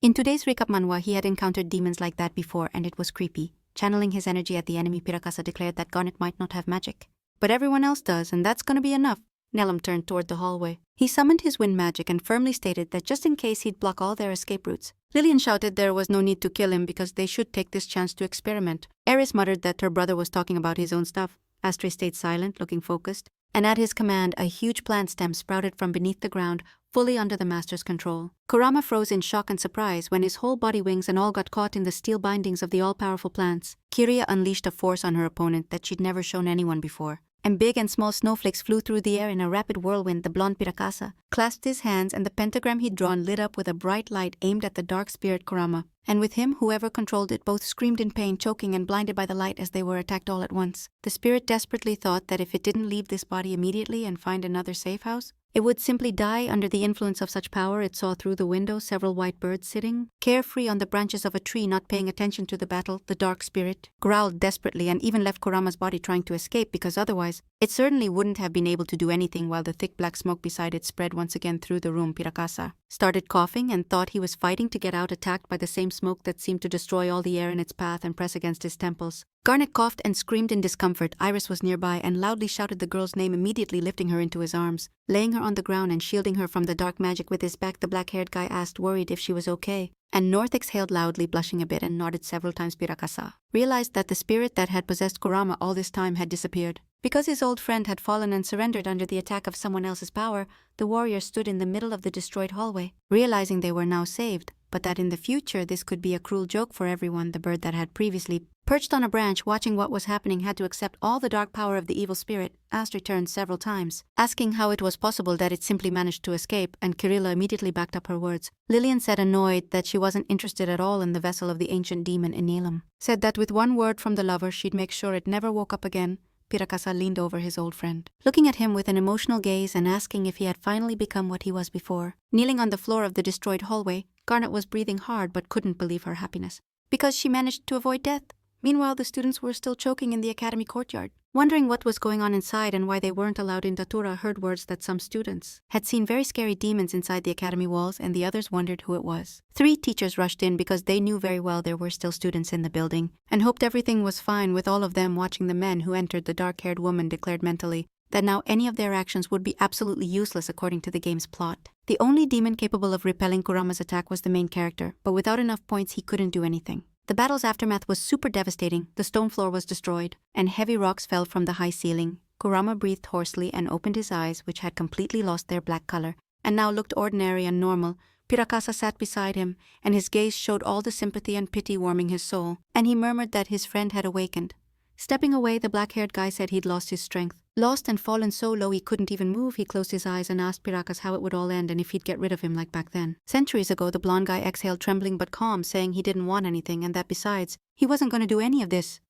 In today's recap manhwa, he had encountered demons like that before and it was creepy. Channeling his energy at the enemy, Pirakasa declared that Garnet might not have magic. But everyone else does, and that's gonna be enough. Nelam turned toward the hallway. He summoned his wind magic and firmly stated that just in case he'd block all their escape routes. Lillian shouted there was no need to kill him because they should take this chance to experiment. Eris muttered that her brother was talking about his own stuff. Astrid stayed silent, looking focused, and at his command a huge plant stem sprouted from beneath the ground, fully under the master's control. Kurama froze in shock and surprise when his whole body, wings and all, got caught in the steel bindings of the all-powerful plants. Kiria unleashed a force on her opponent that she'd never shown anyone before, and big and small snowflakes flew through the air in a rapid whirlwind. The blonde Pirakasa clasped his hands and the pentagram he'd drawn lit up with a bright light aimed at the dark spirit Kurama. And with him, whoever controlled it both screamed in pain, choking and blinded by the light as they were attacked all at once. The spirit desperately thought that if it didn't leave this body immediately and find another safe house, it would simply die under the influence of such power. It saw through the window several white birds sitting carefree on the branches of a tree, not paying attention to the battle. The dark spirit growled desperately and even left Kurama's body trying to escape, because otherwise it certainly wouldn't have been able to do anything. While the thick black smoke beside it spread once again through the room, Pirakasa started coughing and thought he was fighting to get out, attacked by the same smoke that seemed to destroy all the air in its path and press against his temples. Garnet coughed and screamed in discomfort. Iris was nearby and loudly shouted the girl's name, immediately lifting her into his arms, laying her on the ground and shielding her from the dark magic with his back. The black-haired guy asked, worried, if she was okay, and North exhaled loudly, blushing a bit, and nodded several times. Pirakasa realized that the spirit that had possessed Kurama all this time had disappeared. Because his old friend had fallen and surrendered under the attack of someone else's power, the warrior stood in the middle of the destroyed hallway, realizing they were now saved, but that in the future this could be a cruel joke for everyone. The bird that had previously perched on a branch watching what was happening had to accept all the dark power of the evil spirit. Astrid returned several times, asking how it was possible that it simply managed to escape, and Kirilla immediately backed up her words. Lillian said, annoyed, that she wasn't interested at all in the vessel of the ancient demon Enilam. Said that with one word from the lover she'd make sure it never woke up again. Pirakasa leaned over his old friend, looking at him with an emotional gaze and asking if he had finally become what he was before. Kneeling on the floor of the destroyed hallway, Garnet was breathing hard but couldn't believe her happiness, because she managed to avoid death. Meanwhile, the students were still choking in the academy courtyard, wondering what was going on inside and why they weren't allowed in. Datura heard words that some students had seen very scary demons inside the academy walls, and the others wondered who it was. 3 teachers rushed in because they knew very well there were still students in the building, and hoped everything was fine with all of them watching the men who entered. The dark-haired woman declared mentally that now any of their actions would be absolutely useless according to the game's plot. The only demon capable of repelling Kurama's attack was the main character, but without enough points he couldn't do anything. The battle's aftermath was super devastating. The stone floor was destroyed, and heavy rocks fell from the high ceiling. Kurama breathed hoarsely and opened his eyes, which had completely lost their black color, and now looked ordinary and normal. Pirakasa sat beside him, and his gaze showed all the sympathy and pity warming his soul, and he murmured that his friend had awakened. Stepping away, the black-haired guy said he'd lost his strength. Lost and fallen so low he couldn't even move. He closed his eyes and asked Pirakas how it would all end and if he'd get rid of him like back then. Centuries ago, the blonde guy exhaled, trembling but calm, saying he didn't want anything and that besides, he wasn't going to do any of this.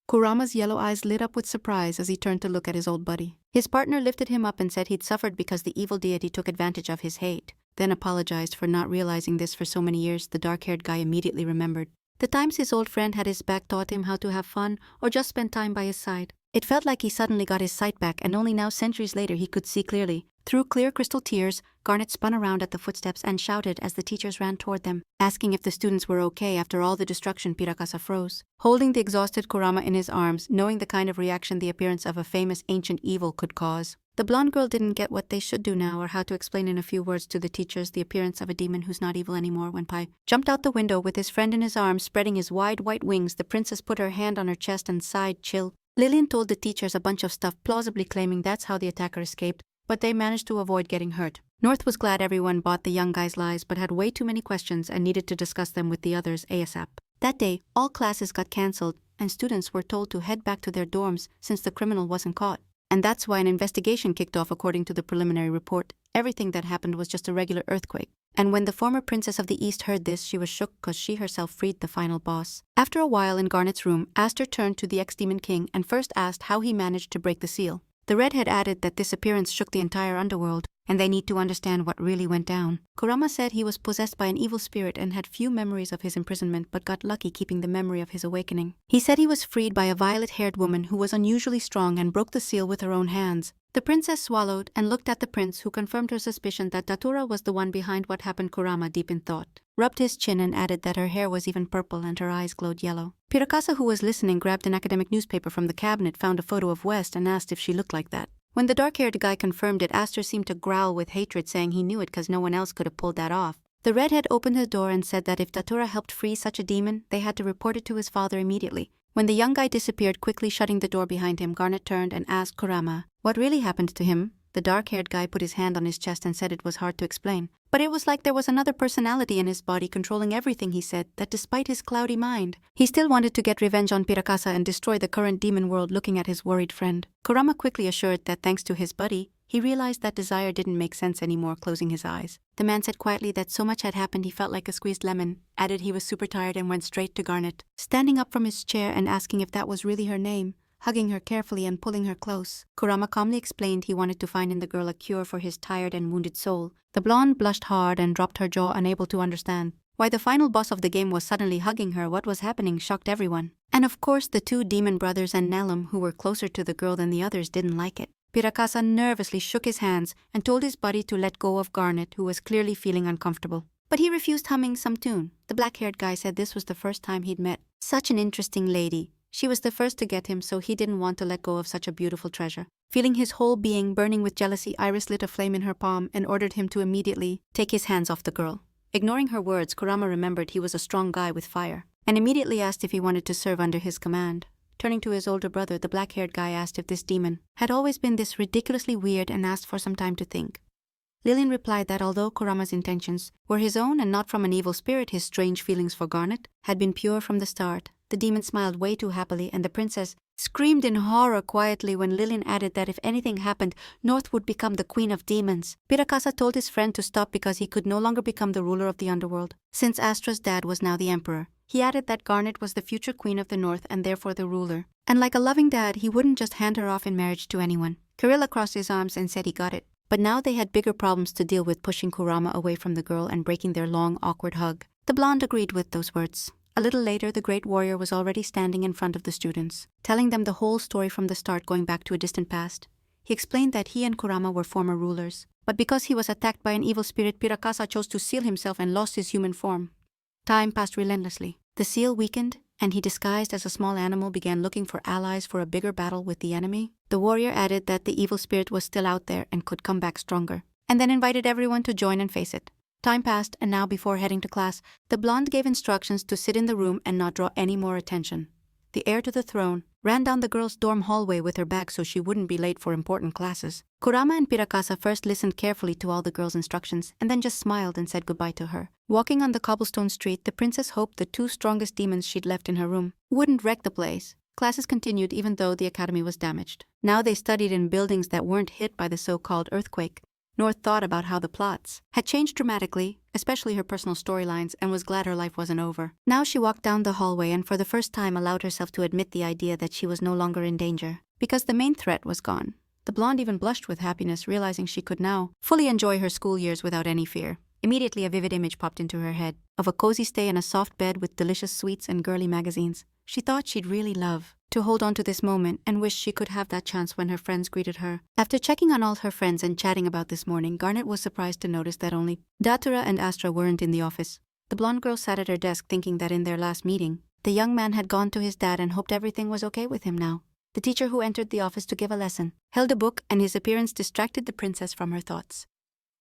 Kurama's yellow eyes lit up with surprise as he turned to look at his old buddy. His partner lifted him up and said he'd suffered because the evil deity took advantage of his hate, then apologized for not realizing this for so many years. The dark-haired guy immediately remembered the times his old friend had his back, taught him how to have fun or just spend time by his side. It felt like he suddenly got his sight back, and only now, centuries later, he could see clearly. Through clear crystal tears, Garnet spun around at the footsteps and shouted as the teachers ran toward them, asking if the students were okay after all the destruction. Pirakasa froze, holding the exhausted Kurama in his arms, knowing the kind of reaction the appearance of a famous ancient evil could cause. The blonde girl didn't get what they should do now or how to explain in a few words to the teachers the appearance of a demon who's not evil anymore. When Pai jumped out the window with his friend in his arms, spreading his wide white wings, the princess put her hand on her chest and sighed, chill. Lillian told the teachers a bunch of stuff, plausibly claiming that's how the attacker escaped, but they managed to avoid getting hurt. North was glad everyone bought the young guy's lies but had way too many questions and needed to discuss them with the others ASAP. That day, all classes got cancelled and students were told to head back to their dorms since the criminal wasn't caught. And that's why an investigation kicked off. According to the preliminary report, everything that happened was just a regular earthquake. And when the former princess of the East heard this, she was shook because she herself freed the final boss. After a while in Garnet's room, Aster turned to the ex-demon king and first asked how he managed to break the seal. The redhead added that this appearance shook the entire underworld, and they need to understand what really went down. Kurama said he was possessed by an evil spirit and had few memories of his imprisonment but got lucky keeping the memory of his awakening. He said he was freed by a violet-haired woman who was unusually strong and broke the seal with her own hands. The princess swallowed and looked at the prince, who confirmed her suspicion that Datura was the one behind what happened. Kurama, deep in thought, rubbed his chin and added that her hair was even purple and her eyes glowed yellow. Pirakasa, who was listening, grabbed an academic newspaper from the cabinet, found a photo of West, and asked if she looked like that. When the dark-haired guy confirmed it, Aster seemed to growl with hatred, saying he knew it because no one else could have pulled that off. The redhead opened the door and said that if Datura helped free such a demon, they had to report it to his father immediately. When the young guy disappeared, quickly shutting the door behind him, Garnet turned and asked Kurama what really happened to him. The dark-haired guy put his hand on his chest and said it was hard to explain, but it was like there was another personality in his body controlling everything. He said that despite his cloudy mind, he still wanted to get revenge on Pirakasa and destroy the current demon world. Looking at his worried friend, Kurama quickly assured that thanks to his buddy, he realized that desire didn't make sense anymore. Closing his eyes, the man said quietly that so much had happened he felt like a squeezed lemon, added he was super tired, and went straight to Garnet, standing up from his chair and asking if that was really her name, hugging her carefully and pulling her close. Kurama calmly explained he wanted to find in the girl a cure for his tired and wounded soul. The blonde blushed hard and dropped her jaw, unable to understand why the final boss of the game was suddenly hugging her. What was happening shocked everyone. And of course the two demon brothers and Nelum, who were closer to the girl than the others, didn't like it. Pirakasa nervously shook his hands and told his buddy to let go of Garnet, who was clearly feeling uncomfortable. But he refused, humming some tune. The black-haired guy said this was the first time he'd met such an interesting lady. She was the first to get him, so he didn't want to let go of such a beautiful treasure. Feeling his whole being burning with jealousy, Iris lit a flame in her palm and ordered him to immediately take his hands off the girl. Ignoring her words, Kurama remembered he was a strong guy with fire, and immediately asked if he wanted to serve under his command. Turning to his older brother, the black-haired guy asked if this demon had always been this ridiculously weird and asked for some time to think. Lillian replied that although Kurama's intentions were his own and not from an evil spirit, his strange feelings for Garnet had been pure from the start. The demon smiled way too happily, and the princess screamed in horror quietly when Lillian added that if anything happened, North would become the queen of demons. Pirakasa told his friend to stop because he could no longer become the ruler of the underworld, since Astra's dad was now the emperor. He added that Garnet was the future queen of the North and therefore the ruler, and like a loving dad, he wouldn't just hand her off in marriage to anyone. Kirilla crossed his arms and said he got it. But now they had bigger problems to deal with, pushing Kurama away from the girl and breaking their long, awkward hug. The blonde agreed with those words. A little later, the great warrior was already standing in front of the students, telling them the whole story from the start, going back to a distant past. He explained that he and Kurama were former rulers, but because he was attacked by an evil spirit, Pirakasa chose to seal himself and lost his human form. Time passed relentlessly. The seal weakened, and he, disguised as a small animal, began looking for allies for a bigger battle with the enemy. The warrior added that the evil spirit was still out there and could come back stronger, and then invited everyone to join and face it. Time passed, and now before heading to class, the blonde gave instructions to sit in the room and not draw any more attention. The heir to the throne ran down the girls' dorm hallway with her bag so she wouldn't be late for important classes. Kurama and Pirakasa first listened carefully to all the girls' instructions and then just smiled and said goodbye to her. Walking on the cobblestone street, the princess hoped the two strongest demons she'd left in her room wouldn't wreck the place. Classes continued even though the academy was damaged. Now they studied in buildings that weren't hit by the so-called earthquake. North thought about how the plots had changed dramatically, especially her personal storylines, and was glad her life wasn't over. Now she walked down the hallway and for the first time allowed herself to admit the idea that she was no longer in danger, because the main threat was gone. The blonde even blushed with happiness, realizing she could now fully enjoy her school years without any fear. Immediately a vivid image popped into her head, of a cozy stay in a soft bed with delicious sweets and girly magazines. She thought she'd really love to hold on to this moment and wished she could have that chance when her friends greeted her. After checking on all her friends and chatting about this morning, Garnet was surprised to notice that only Datura and Astra weren't in the office. The blonde girl sat at her desk thinking that in their last meeting, the young man had gone to his dad and hoped everything was okay with him now. The teacher who entered the office to give a lesson held a book, and his appearance distracted the princess from her thoughts.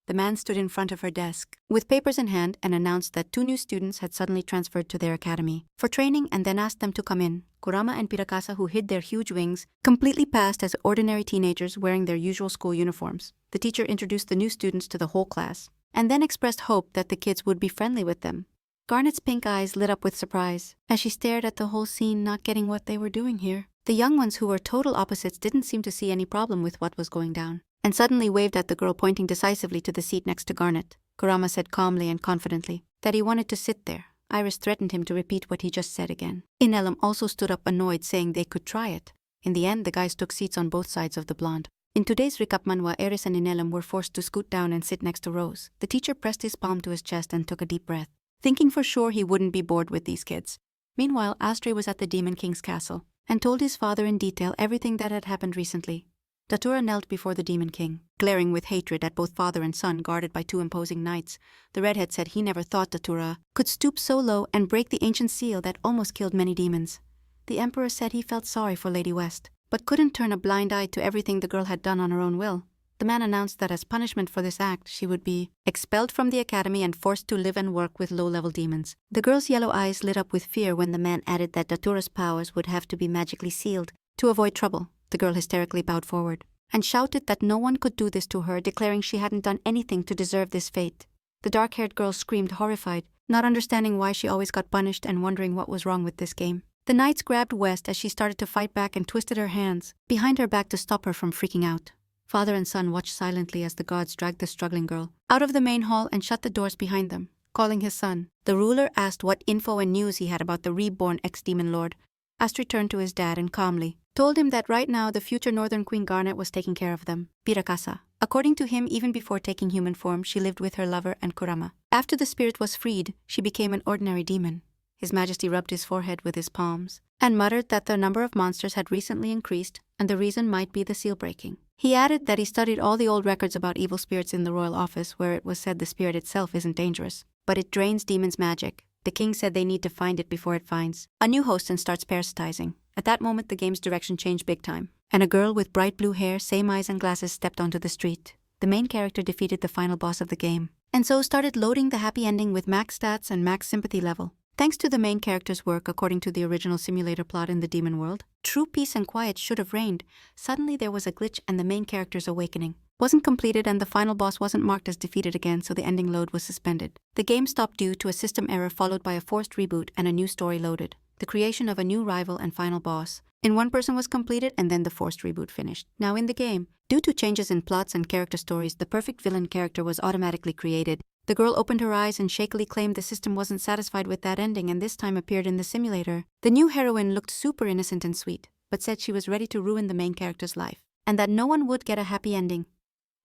The man stood in front of her desk, with papers in hand, and announced that 2 new students had suddenly transferred to their academy for training and then asked them to come in. Kurama and Pirakasa, who hid their huge wings, completely passed as ordinary teenagers wearing their usual school uniforms. The teacher introduced the new students to the whole class, and then expressed hope that the kids would be friendly with them. Garnet's pink eyes lit up with surprise as she stared at the whole scene, not getting what they were doing here. The young ones, who were total opposites, didn't seem to see any problem with what was going down, and suddenly waved at the girl, pointing decisively to the seat next to Garnet. Kurama said calmly and confidently that he wanted to sit there. Iris threatened him to repeat what he just said again. Inelum also stood up, annoyed, saying they could try it. In the end, the guys took seats on both sides of the blonde. In today's recap, Manhwa, Iris and Inelum were forced to scoot down and sit next to Rose. The teacher pressed his palm to his chest and took a deep breath, thinking for sure he wouldn't be bored with these kids. Meanwhile, Astray was at the Demon King's castle and told his father in detail everything that had happened recently. Datura knelt before the Demon King, glaring with hatred at both father and son guarded by two imposing knights. The redhead said he never thought Datura could stoop so low and break the ancient seal that almost killed many demons. The emperor said he felt sorry for Lady West, but couldn't turn a blind eye to everything the girl had done on her own will. The man announced that as punishment for this act, she would be expelled from the academy and forced to live and work with low-level demons. The girl's yellow eyes lit up with fear when the man added that Datura's powers would have to be magically sealed to avoid trouble. The girl hysterically bowed forward and shouted that no one could do this to her, declaring she hadn't done anything to deserve this fate. The dark-haired girl screamed, horrified, not understanding why she always got punished and wondering what was wrong with this game. The knights grabbed West as she started to fight back and twisted her hands behind her back to stop her from freaking out. Father and son watched silently as the guards dragged the struggling girl out of the main hall and shut the doors behind them. Calling his son, the ruler asked what info and news he had about the reborn ex-demon lord. Astrid turned to his dad and calmly told him that right now the future Northern Queen Garnet was taking care of them. Pirakasa. According to him, even before taking human form, she lived with her lover and Kurama. After the spirit was freed, she became an ordinary demon. His Majesty rubbed his forehead with his palms and muttered that the number of monsters had recently increased and the reason might be the seal breaking. He added that he studied all the old records about evil spirits in the royal office where it was said the spirit itself isn't dangerous, but it drains demons' magic. The king said they need to find it before it finds a new host and starts parasitizing. At that moment, the game's direction changed big time, and a girl with bright blue hair, same eyes and glasses stepped onto the street. The main character defeated the final boss of the game, and so started loading the happy ending with max stats and max sympathy level. Thanks to the main character's work according to the original simulator plot in the demon world, true peace and quiet should have reigned. Suddenly there was a glitch and the main character's awakening wasn't completed and the final boss wasn't marked as defeated again, so the ending load was suspended. The game stopped due to a system error followed by a forced reboot and a new story loaded. The creation of a new rival and final boss in one person was completed and then the forced reboot finished. Now in the game, due to changes in plots and character stories, the perfect villain character was automatically created. The girl opened her eyes and shakily claimed the system wasn't satisfied with that ending and this time appeared in the simulator. The new heroine looked super innocent and sweet, but said she was ready to ruin the main character's life, and that no one would get a happy ending.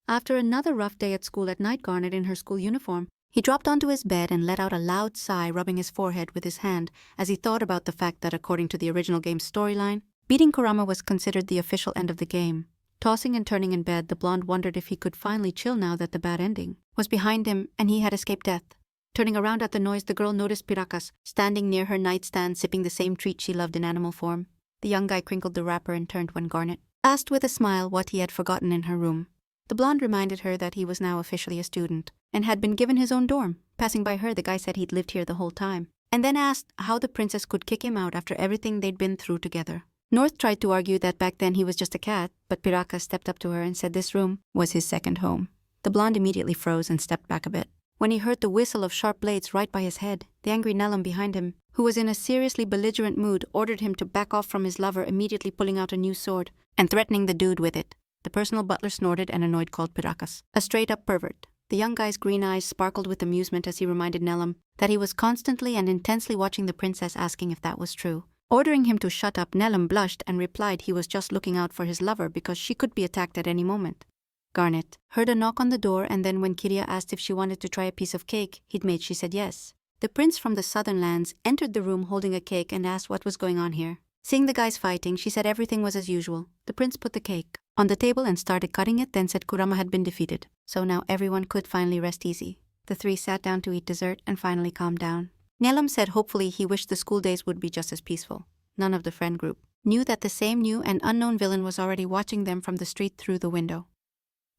After another rough day at school at night, Garnet in her school uniform, he dropped onto his bed and let out a loud sigh, rubbing his forehead with his hand as he thought about the fact that according to the original game's storyline, beating Kurama was considered the official end of the game. Tossing and turning in bed, the blonde wondered if he could finally chill now that the bad ending was behind him and he had escaped death. Turning around at the noise, the girl noticed Pirakas standing near her nightstand sipping the same treat she loved in animal form. The young guy crinkled the wrapper and turned when Garnet asked with a smile what he had forgotten in her room. The blonde reminded her that he was now officially a student and had been given his own dorm. Passing by her, the guy said he'd lived here the whole time, and then asked how the princess could kick him out after everything they'd been through together. North tried to argue that back then he was just a cat, but Piraka stepped up to her and said this room was his second home. The blonde immediately froze and stepped back a bit. When he heard the whistle of sharp blades right by his head, the angry Nelum behind him, who was in a seriously belligerent mood, ordered him to back off from his lover, immediately pulling out a new sword and threatening the dude with it. The personal butler snorted and annoyed called Pirakas a straight-up pervert. The young guy's green eyes sparkled with amusement as he reminded Nelum that he was constantly and intensely watching the princess, asking if that was true. Ordering him to shut up, Nelum blushed and replied he was just looking out for his lover because she could be attacked at any moment. Garnet heard a knock on the door, and then when Kiria asked if she wanted to try a piece of cake he'd made, she said yes. The prince from the southern lands entered the room holding a cake and asked what was going on here. Seeing the guys fighting, she said everything was as usual. The prince put the cake on the table and started cutting it, then said Kurama had been defeated, so now everyone could finally rest easy. The three sat down to eat dessert and finally calmed down. Nelum said hopefully he wished the school days would be just as peaceful. None of the friend group knew that the same new and unknown villain was already watching them from the street through the window.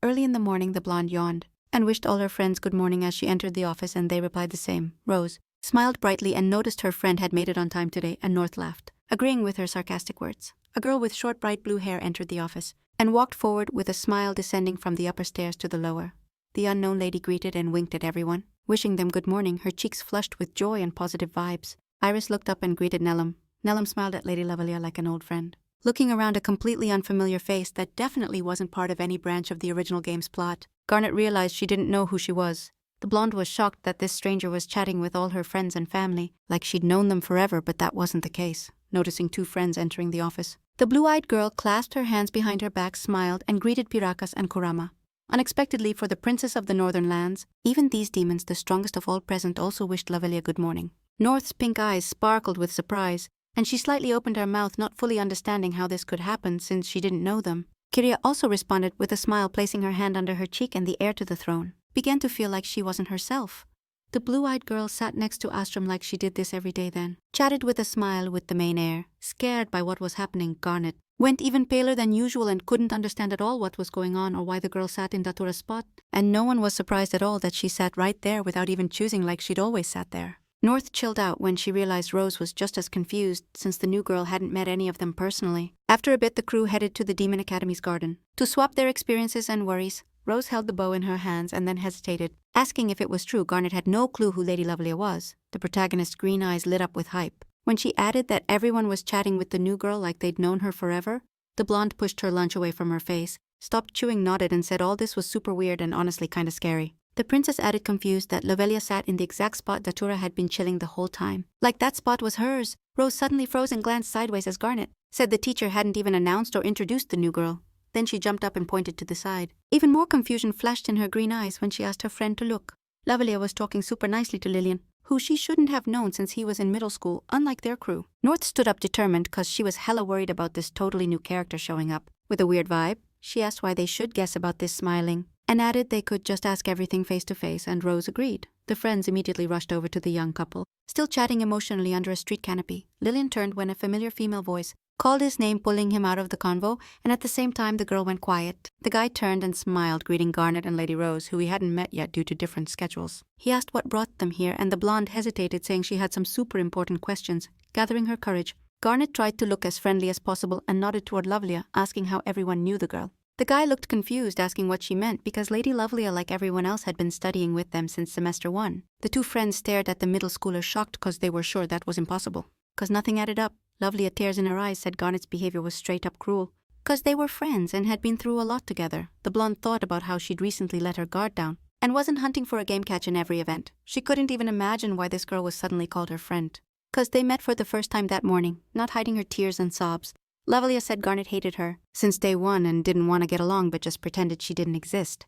Early in the morning, the blonde yawned and wished all her friends good morning as she entered the office, and they replied the same. Rose smiled brightly and noticed her friend had made it on time today, and North laughed, agreeing with her sarcastic words. A girl with short bright blue hair entered the office and walked forward with a smile, descending from the upper stairs to the lower. The unknown lady greeted and winked at everyone, wishing them good morning, her cheeks flushed with joy and positive vibes. Iris looked up and greeted Nelum. Nelum smiled at Lady Lavalier like an old friend, looking around a completely unfamiliar face that definitely wasn't part of any branch of the original game's plot. Garnet realized she didn't know who she was. The blonde was shocked that this stranger was chatting with all her friends and family, like she'd known them forever, but that wasn't the case. Noticing two friends entering the office, the blue-eyed girl clasped her hands behind her back, smiled, and greeted Pirakas and Kurama. Unexpectedly for the princess of the northern lands, even these demons, the strongest of all present, also wished Lavalier good morning. North's pink eyes sparkled with surprise, and she slightly opened her mouth, not fully understanding how this could happen since she didn't know them. Kiria also responded with a smile, placing her hand under her cheek, and the heir to the throne began to feel like she wasn't herself. The blue-eyed girl sat next to Astrum like she did this every day then, chatted with a smile with the main heir. Scared by what was happening, Garnet went even paler than usual and couldn't understand at all what was going on or why the girl sat in Datura's spot, and no one was surprised at all that she sat right there without even choosing like she'd always sat there. North chilled out when she realized Rose was just as confused since the new girl hadn't met any of them personally. After a bit, the crew headed to the Demon Academy's garden to swap their experiences and worries. Rose held the bow in her hands and then hesitated, asking if it was true Garnet had no clue who Lady Lovelia was. The protagonist's green eyes lit up with hype. When she added that everyone was chatting with the new girl like they'd known her forever, the blonde pushed her lunch away from her face, stopped chewing, nodded, and said all this was super weird and honestly kinda scary. The princess added, confused, that Lovelia sat in the exact spot Datura had been chilling the whole time. Like that spot was hers. Rose suddenly froze and glanced sideways as Garnet said the teacher hadn't even announced or introduced the new girl. Then she jumped up and pointed to the side. Even more confusion flashed in her green eyes when she asked her friend to look. Lovelia was talking super nicely to Lillian, who she shouldn't have known since he was in middle school, unlike their crew. North stood up determined cause she was hella worried about this totally new character showing up. With a weird vibe, she asked why they should guess about this smiling, and added they could just ask everything face to face, and Rose agreed. The friends immediately rushed over to the young couple, still chatting emotionally under a street canopy. Lillian turned when a familiar female voice called his name, pulling him out of the convo, and at the same time the girl went quiet. The guy turned and smiled, greeting Garnet and Lady Rose, who he hadn't met yet due to different schedules. He asked what brought them here, and the blonde hesitated, saying she had some super important questions. Gathering her courage, Garnet tried to look as friendly as possible and nodded toward Lovelia, asking how everyone knew the girl. The guy looked confused, asking what she meant, because Lady Lovelia, like everyone else, had been studying with them since semester 1. The two friends stared at the middle schooler, shocked cause they were sure that was impossible. Cause nothing added up. Lovelia, tears in her eyes, said Garnet's behavior was straight up cruel. Cause they were friends and had been through a lot together. The blonde thought about how she'd recently let her guard down and wasn't hunting for a game catch in every event. She couldn't even imagine why this girl was suddenly called her friend. Cause they met for the first time that morning, not hiding her tears and sobs. Lovelia said Garnet hated her since day 1 and didn't want to get along but just pretended she didn't exist.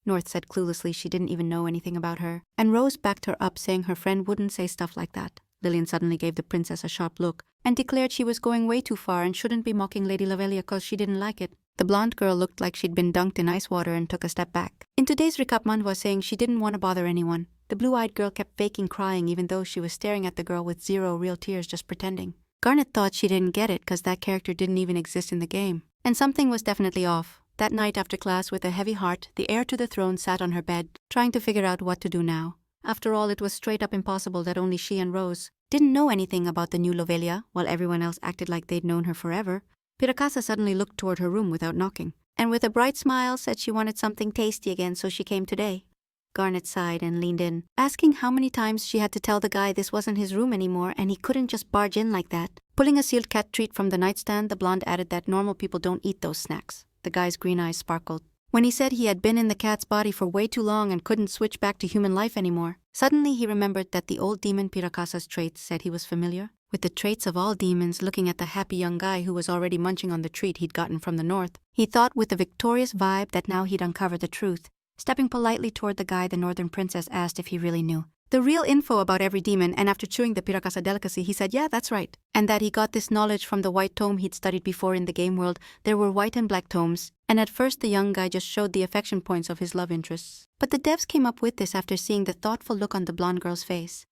North said cluelessly she didn't even know anything about her, and Rose backed her up, saying her friend wouldn't say stuff like that. Lillian suddenly gave the princess a sharp look and declared she was going way too far and shouldn't be mocking Lady Lovelia cause she didn't like it. The blonde girl looked like she'd been dunked in ice water and took a step back. In today's recap, Manhwa saying she didn't want to bother anyone. The blue-eyed girl kept faking crying even though she was staring at the girl with 0 real tears, just pretending. Garnet thought she didn't get it cause that character didn't even exist in the game. And something was definitely off. That night after class, with a heavy heart, the heir to the throne sat on her bed, trying to figure out what to do now. After all, it was straight up impossible that only she and Rose didn't know anything about the new Lovelia, while everyone else acted like they'd known her forever. Piracasa suddenly looked toward her room without knocking, and with a bright smile said she wanted something tasty again, so she came today. Garnet sighed and leaned in, asking how many times she had to tell the guy this wasn't his room anymore and he couldn't just barge in like that. Pulling a sealed cat treat from the nightstand, the blonde added that normal people don't eat those snacks. The guy's green eyes sparkled when he said he had been in the cat's body for way too long and couldn't switch back to human life anymore. Suddenly he remembered that the old demon Piracasa's traits said he was familiar with the traits of all demons. Looking at the happy young guy who was already munching on the treat he'd gotten from the north, he thought with a victorious vibe that now he'd uncovered the truth. Stepping politely toward the guy, the northern princess asked if he really knew the real info about every demon, and after chewing the Piracasa delicacy, he said yeah, that's right, and that he got this knowledge from the white tome he'd studied before in the game world. There were white and black tomes, and at first the young guy just showed the affection points of his love interests. But the devs came up with this after seeing the thoughtful look on the blonde girl's face.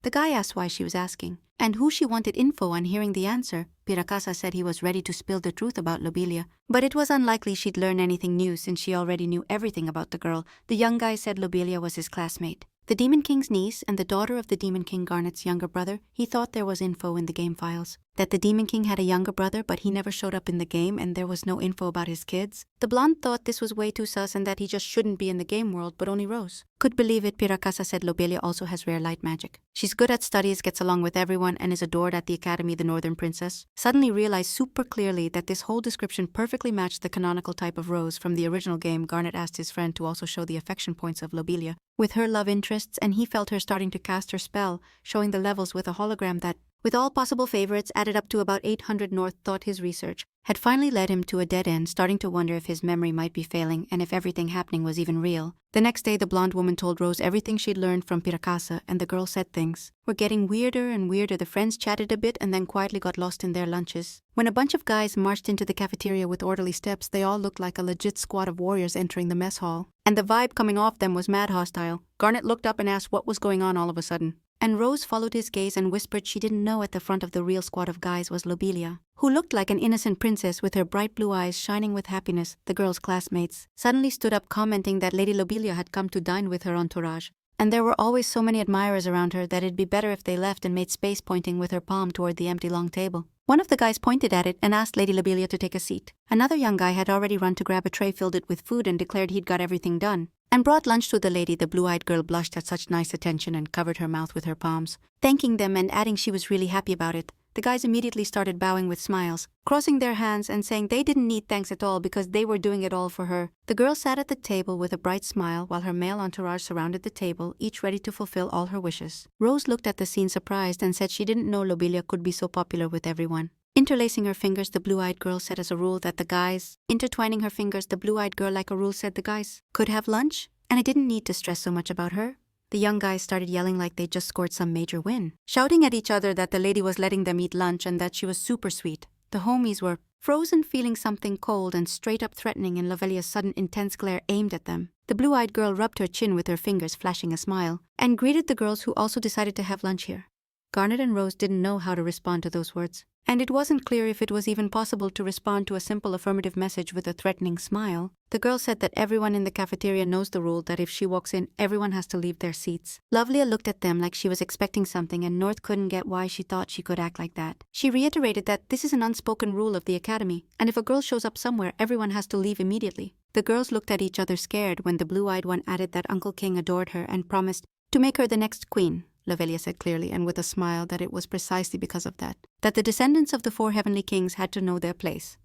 The guy asked why she was asking, and who she wanted info on. Hearing the answer, Piracasa said he was ready to spill the truth about Lobelia, but it was unlikely she'd learn anything new since she already knew everything about the girl. The young guy said Lobelia was his classmate, the Demon King's niece and the daughter of the Demon King, Garnet's younger brother. He thought there was info in the game files that the Demon King had a younger brother, but he never showed up in the game and there was no info about his kids. The blonde thought this was way too sus and that he just shouldn't be in the game world, but only Rose could believe it. Piracasa said Lobelia also has rare light magic. She's good at studies, gets along with everyone, and is adored at the academy. The northern princess suddenly realized super clearly that this whole description perfectly matched the canonical type of Rose from the original game. Garnet asked his friend to also show the affection points of Lobelia with her love interests, and he felt her starting to cast her spell, showing the levels with a hologram that With all possible favorites added up to about 800, North thought his research had finally led him to a dead end, starting to wonder if his memory might be failing and if everything happening was even real. The next day, the blonde woman told Rose everything she'd learned from Pirakasa, and the girl said things were getting weirder and weirder. The friends chatted a bit and then quietly got lost in their lunches. When a bunch of guys marched into the cafeteria with orderly steps, they all looked like a legit squad of warriors entering the mess hall. And the vibe coming off them was mad hostile. Garnet looked up and asked what was going on all of a sudden. And Rose followed his gaze and whispered she didn't know at the front of the real squad of guys was Lobelia, who looked like an innocent princess with her bright blue eyes shining with happiness. The girl's classmates suddenly stood up, commenting that Lady Lobelia had come to dine with her entourage, and there were always so many admirers around her that it'd be better if they left, and made space, pointing with her palm toward the empty long table. One of the guys pointed at it and asked Lady Lobelia to take a seat. Another young guy had already run to grab a tray, filled it with food, and declared he'd got everything done, and brought lunch to the lady. The blue-eyed girl blushed at such nice attention and covered her mouth with her palms, thanking them and adding she was really happy about it. The guys immediately started bowing with smiles, crossing their hands and saying they didn't need thanks at all because they were doing it all for her. The girl sat at the table with a bright smile while her male entourage surrounded the table, each ready to fulfill all her wishes. Rose looked at the scene surprised and said she didn't know Lobelia could be so popular with everyone. Interlacing her fingers, the blue-eyed girl said as a rule that the guys, intertwining her fingers, the blue-eyed girl like a rule said the guys could have lunch, and I didn't need to stress so much about her. The young guys started yelling like they just scored some major win, shouting at each other that the lady was letting them eat lunch and that she was super sweet. The homies were frozen, feeling something cold and straight up threatening in Lovelia's sudden intense glare aimed at them. The blue-eyed girl rubbed her chin with her fingers, flashing a smile, and greeted the girls who also decided to have lunch here. Garnet and Rose didn't know how to respond to those words, and it wasn't clear if it was even possible to respond to a simple affirmative message with a threatening smile. The girl said that everyone in the cafeteria knows the rule that if she walks in, everyone has to leave their seats. Lovelia looked at them like she was expecting something, and North couldn't get why she thought she could act like that. She reiterated that this is an unspoken rule of the academy, and if a girl shows up somewhere, everyone has to leave immediately. The girls looked at each other scared when the blue-eyed one added that Uncle King adored her and promised to make her the next queen. Lovelia said clearly and with a smile that it was precisely because of that the descendants of the 4 heavenly kings had to know their place.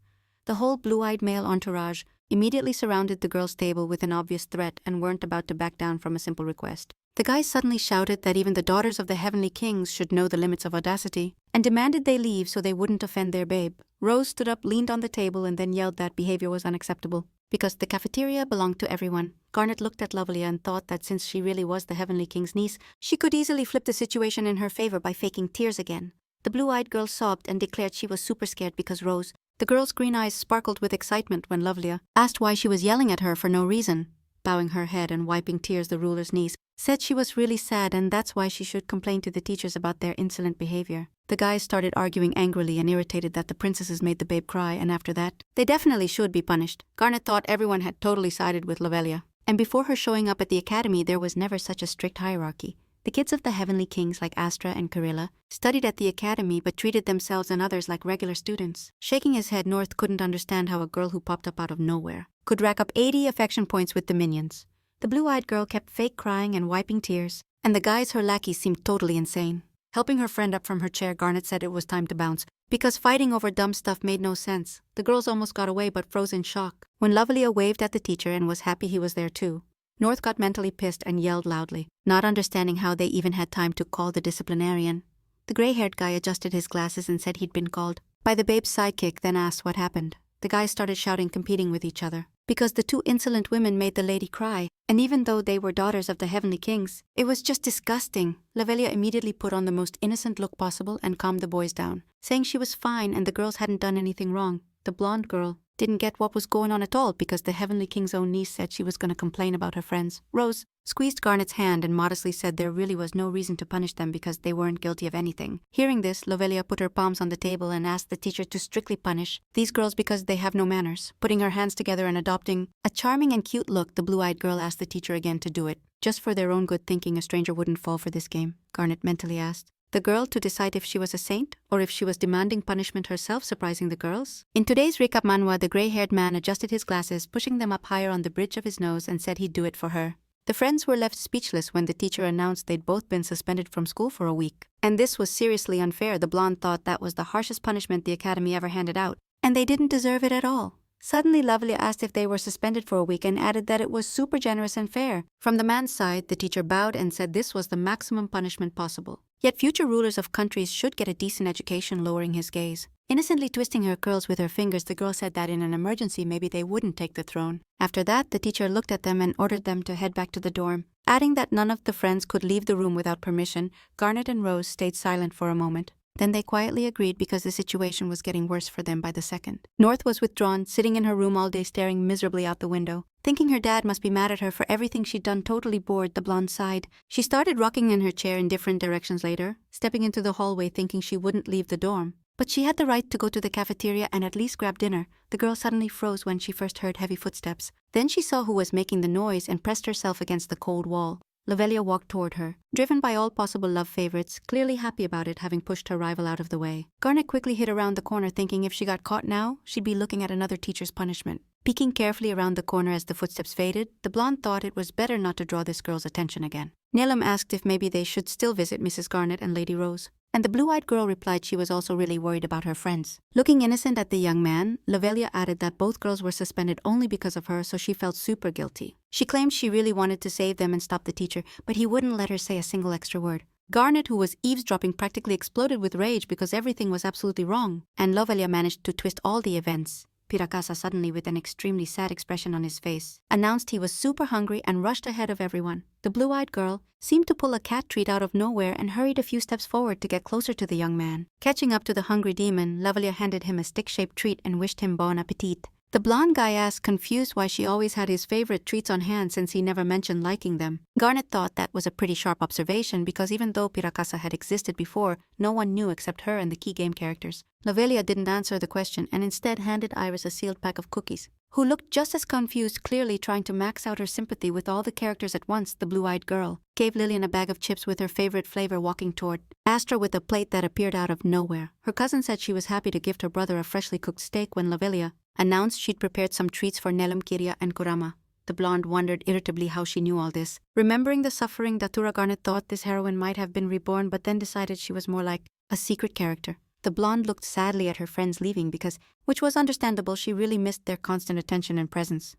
The whole blue-eyed male entourage immediately surrounded the girls' table with an obvious threat and weren't about to back down from a simple request. The guys suddenly shouted that even the daughters of the heavenly kings should know the limits of audacity, and demanded they leave so they wouldn't offend their babe. Rose stood up, leaned on the table, and then yelled that behavior was unacceptable, because the cafeteria belonged to everyone. Garnet looked at Lovelia and thought that since she really was the heavenly king's niece, she could easily flip the situation in her favor by faking tears again. The blue-eyed girl sobbed and declared she was super scared because Rose. The girl's green eyes sparkled with excitement when Lovelia asked why she was yelling at her for no reason. Bowing her head and wiping tears, the ruler's niece said she was really sad and that's why she should complain to the teachers about their insolent behavior. The guys started arguing angrily and irritated that the princesses made the babe cry, and after that, they definitely should be punished. Garnet thought everyone had totally sided with Lovelia, and before her showing up at the academy there was never such a strict hierarchy. The kids of the heavenly kings like Astra and Karilla studied at the academy but treated themselves and others like regular students. Shaking his head, North couldn't understand how a girl who popped up out of nowhere could rack up 80 affection points with the minions. The blue-eyed girl kept fake crying and wiping tears, and the guys, her lackeys, seemed totally insane. Helping her friend up from her chair, Garnet said it was time to bounce, because fighting over dumb stuff made no sense. The girls almost got away but froze in shock when Lovelia waved at the teacher and was happy he was there too. North got mentally pissed and yelled loudly, not understanding how they even had time to call the disciplinarian. The gray-haired guy adjusted his glasses and said he'd been called by the babe's sidekick, then asked what happened. The guys started shouting, competing with each other, because the 2 insolent women made the lady cry, and even though they were daughters of the heavenly kings, it was just disgusting. Lovelia immediately put on the most innocent look possible and calmed the boys down, saying she was fine and the girls hadn't done anything wrong. The blonde girl didn't get what was going on at all because the heavenly king's own niece said she was going to complain about her friends. Rose squeezed Garnet's hand and modestly said there really was no reason to punish them because they weren't guilty of anything. Hearing this, Lovelia put her palms on the table and asked the teacher to strictly punish these girls because they have no manners. Putting her hands together and adopting a charming and cute look, the blue-eyed girl asked the teacher again to do it, just for their own good, thinking a stranger wouldn't fall for this game. Garnet mentally asked the girl to decide if she was a saint or if she was demanding punishment herself, surprising the girls. In today's recap manhwa, the gray-haired man adjusted his glasses, pushing them up higher on the bridge of his nose, and said he'd do it for her. The friends were left speechless when the teacher announced they'd both been suspended from school for a week. And this was seriously unfair. The blonde thought that was the harshest punishment the academy ever handed out, and they didn't deserve it at all. Suddenly, Lovelia asked if they were suspended for a week and added that it was super generous and fair. From the man's side, the teacher bowed and said this was the maximum punishment possible. Yet future rulers of countries should get a decent education, lowering his gaze. Innocently twisting her curls with her fingers, the girl said that in an emergency maybe they wouldn't take the throne. After that, the teacher looked at them and ordered them to head back to the dorm. Adding that none of the friends could leave the room without permission, Garnet and Rose stayed silent for a moment. Then they quietly agreed because the situation was getting worse for them by the second. North was withdrawn, sitting in her room all day staring miserably out the window. Thinking her dad must be mad at her for everything she'd done, totally bored, the blonde sighed. She started rocking in her chair in different directions later, stepping into the hallway thinking she wouldn't leave the dorm. But she had the right to go to the cafeteria and at least grab dinner. The girl suddenly froze when she first heard heavy footsteps. Then she saw who was making the noise and pressed herself against the cold wall. Lovelia walked toward her, driven by all possible love favorites, clearly happy about it, having pushed her rival out of the way. Garnet quickly hid around the corner thinking if she got caught now, she'd be looking at another teacher's punishment. Peeking carefully around the corner as the footsteps faded, the blonde thought it was better not to draw this girl's attention again. Nilam asked if maybe they should still visit Mrs. Garnet and Lady Rose, and the blue-eyed girl replied she was also really worried about her friends. Looking innocent at the young man, Lovelia added that both girls were suspended only because of her, so she felt super guilty. She claimed she really wanted to save them and stop the teacher, but he wouldn't let her say a single extra word. Garnet, who was eavesdropping, practically exploded with rage because everything was absolutely wrong, and Lovelia managed to twist all the events. Pirakasa suddenly, with an extremely sad expression on his face, announced he was super hungry and rushed ahead of everyone. The blue-eyed girl seemed to pull a cat treat out of nowhere and hurried a few steps forward to get closer to the young man. Catching up to the hungry demon, Lovelia handed him a stick-shaped treat and wished him bon appetit. The blonde guy asked, confused why she always had his favorite treats on hand since he never mentioned liking them. Garnet thought that was a pretty sharp observation because even though Pirakasa had existed before, no one knew except her and the key game characters. Lovelia didn't answer the question and instead handed Iris a sealed pack of cookies, who looked just as confused, clearly trying to max out her sympathy with all the characters at once. The blue-eyed girl gave Lillian a bag of chips with her favorite flavor, walking toward Astra with a plate that appeared out of nowhere. Her cousin said she was happy to gift her brother a freshly cooked steak when Lovelia announced she'd prepared some treats for Nelam, Kiria, and Kurama. The blonde wondered irritably how she knew all this. Remembering the suffering, Datura Garnet thought this heroine might have been reborn, but then decided she was more like a secret character. The blonde looked sadly at her friends leaving because, which was understandable, she really missed their constant attention and presence.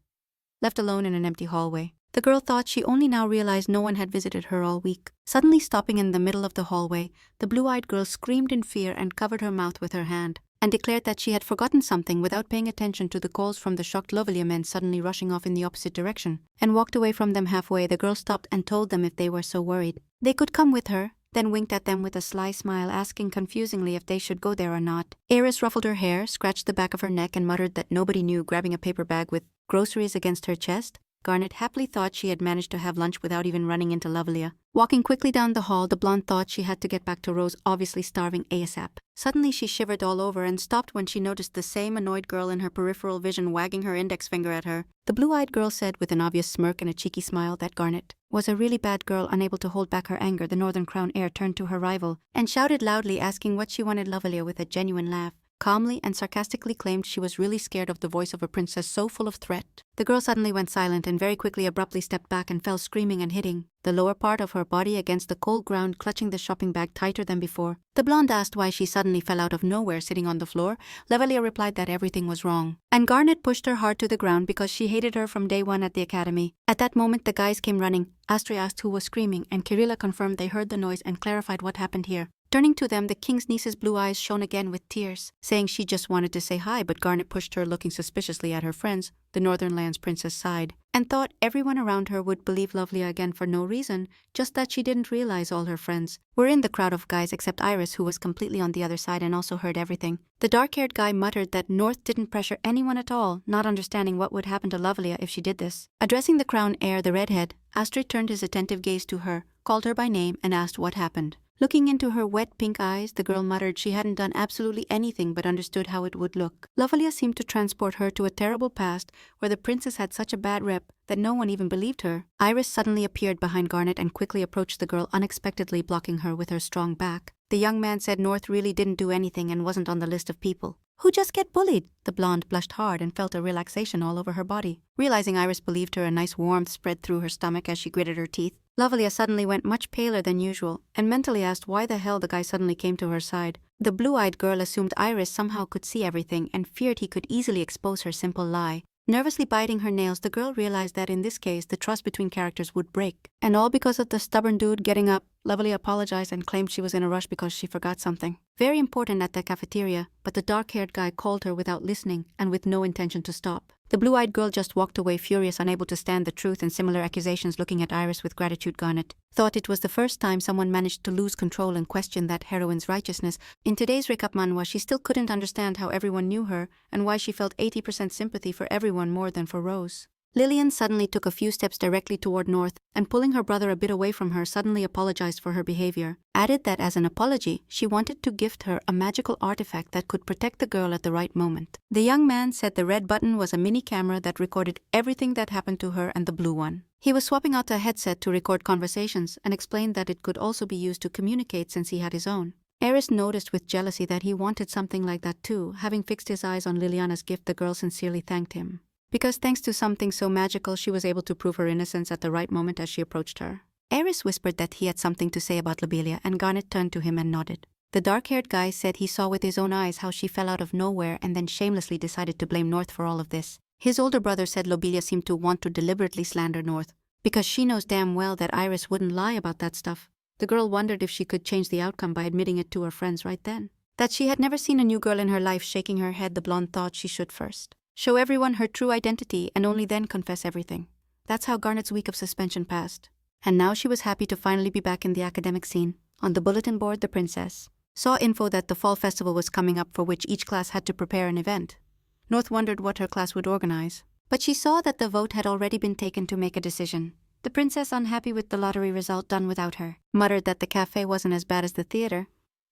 Left alone in an empty hallway, the girl thought she only now realized no one had visited her all week. Suddenly stopping in the middle of the hallway, the blue-eyed girl screamed in fear and covered her mouth with her hand, and declared that she had forgotten something without paying attention to the calls from the shocked Lovelia men suddenly rushing off in the opposite direction, and walked away from them halfway. The girl stopped and told them if they were so worried, they could come with her, then winked at them with a sly smile, asking confusingly if they should go there or not. Iris ruffled her hair, scratched the back of her neck, and muttered that nobody knew, grabbing a paper bag with groceries against her chest. Garnet happily thought she had managed to have lunch without even running into Lovelia. Walking quickly down the hall, the blonde thought she had to get back to Rose, obviously starving ASAP. Suddenly she shivered all over and stopped when she noticed the same annoyed girl in her peripheral vision wagging her index finger at her. The blue-eyed girl said with an obvious smirk and a cheeky smile that Garnet was a really bad girl, unable to hold back her anger. The Northern Crown heir turned to her rival and shouted loudly, asking what she wanted. Lovelia, with a genuine laugh, calmly and sarcastically claimed she was really scared of the voice of a princess so full of threat. The girl suddenly went silent and very quickly abruptly stepped back and fell screaming and hitting the lower part of her body against the cold ground, clutching the shopping bag tighter than before. The blonde asked why she suddenly fell out of nowhere sitting on the floor. Lovelia replied that everything was wrong, and Garnet pushed her hard to the ground because she hated her from day one at the academy. At that moment the guys came running. Astri asked who was screaming, and Kirilla confirmed they heard the noise and clarified what happened here. Turning to them, the king's niece's blue eyes shone again with tears, saying she just wanted to say hi, but Garnet pushed her, looking suspiciously at her friends. The Northern Lands princess sighed and thought everyone around her would believe Lovelia again for no reason, just that she didn't realize all her friends were in the crowd of guys except Iris, who was completely on the other side and also heard everything. The dark-haired guy muttered that North didn't pressure anyone at all, not understanding what would happen to Lovelia if she did this. Addressing the crown heir, the redhead, Astrid turned his attentive gaze to her, called her by name, and asked what happened. Looking into her wet pink eyes, the girl muttered she hadn't done absolutely anything but understood how it would look. Lovelia seemed to transport her to a terrible past where the princess had such a bad rep that no one even believed her. Iris suddenly appeared behind Garnet and quickly approached the girl, unexpectedly blocking her with her strong back. The young man said North really didn't do anything and wasn't on the list of people who just get bullied. The blonde blushed hard and felt a relaxation all over her body. Realizing Iris believed her, a nice warmth spread through her stomach as she gritted her teeth. Lovelia suddenly went much paler than usual and mentally asked why the hell the guy suddenly came to her side. The blue-eyed girl assumed Iris somehow could see everything and feared he could easily expose her simple lie. Nervously biting her nails, the girl realized that in this case, the trust between characters would break. And all because of the stubborn dude getting up, Lovely apologized and claimed she was in a rush because she forgot something very important at the cafeteria, but the dark-haired guy called her without listening and with no intention to stop. The blue-eyed girl just walked away furious, unable to stand the truth and similar accusations. Looking at Iris with gratitude, Garnet thought it was the first time someone managed to lose control and question that heroine's righteousness. In today's recap manhwa, she still couldn't understand how everyone knew her and why she felt 80% sympathy for everyone more than for Rose. Lillian suddenly took a few steps directly toward North and, pulling her brother a bit away from her, suddenly apologized for her behavior. Added that as an apology, she wanted to gift her a magical artifact that could protect the girl at the right moment. The young man said the red button was a mini camera that recorded everything that happened to her, and the blue one he was swapping out a headset to record conversations, and explained that it could also be used to communicate since he had his own. Eris noticed with jealousy that he wanted something like that too. Having fixed his eyes on Liliana's gift, the girl sincerely thanked him, because thanks to something so magical, she was able to prove her innocence at the right moment as she approached her. Eris whispered that he had something to say about Lobelia, and Garnet turned to him and nodded. The dark-haired guy said he saw with his own eyes how she fell out of nowhere and then shamelessly decided to blame North for all of this. His older brother said Lobelia seemed to want to deliberately slander North, because she knows damn well that Iris wouldn't lie about that stuff. The girl wondered if she could change the outcome by admitting it to her friends right then. That she had never seen a new girl in her life. Shaking her head, the blonde thought she should first show everyone her true identity and only then confess everything. That's how Garnet's week of suspension passed. And now she was happy to finally be back in the academic scene. On the bulletin board, the princess saw info that the fall festival was coming up, for which each class had to prepare an event. North wondered what her class would organize, but she saw that the vote had already been taken to make a decision. The princess, unhappy with the lottery result done without her, muttered that the cafe wasn't as bad as the theater.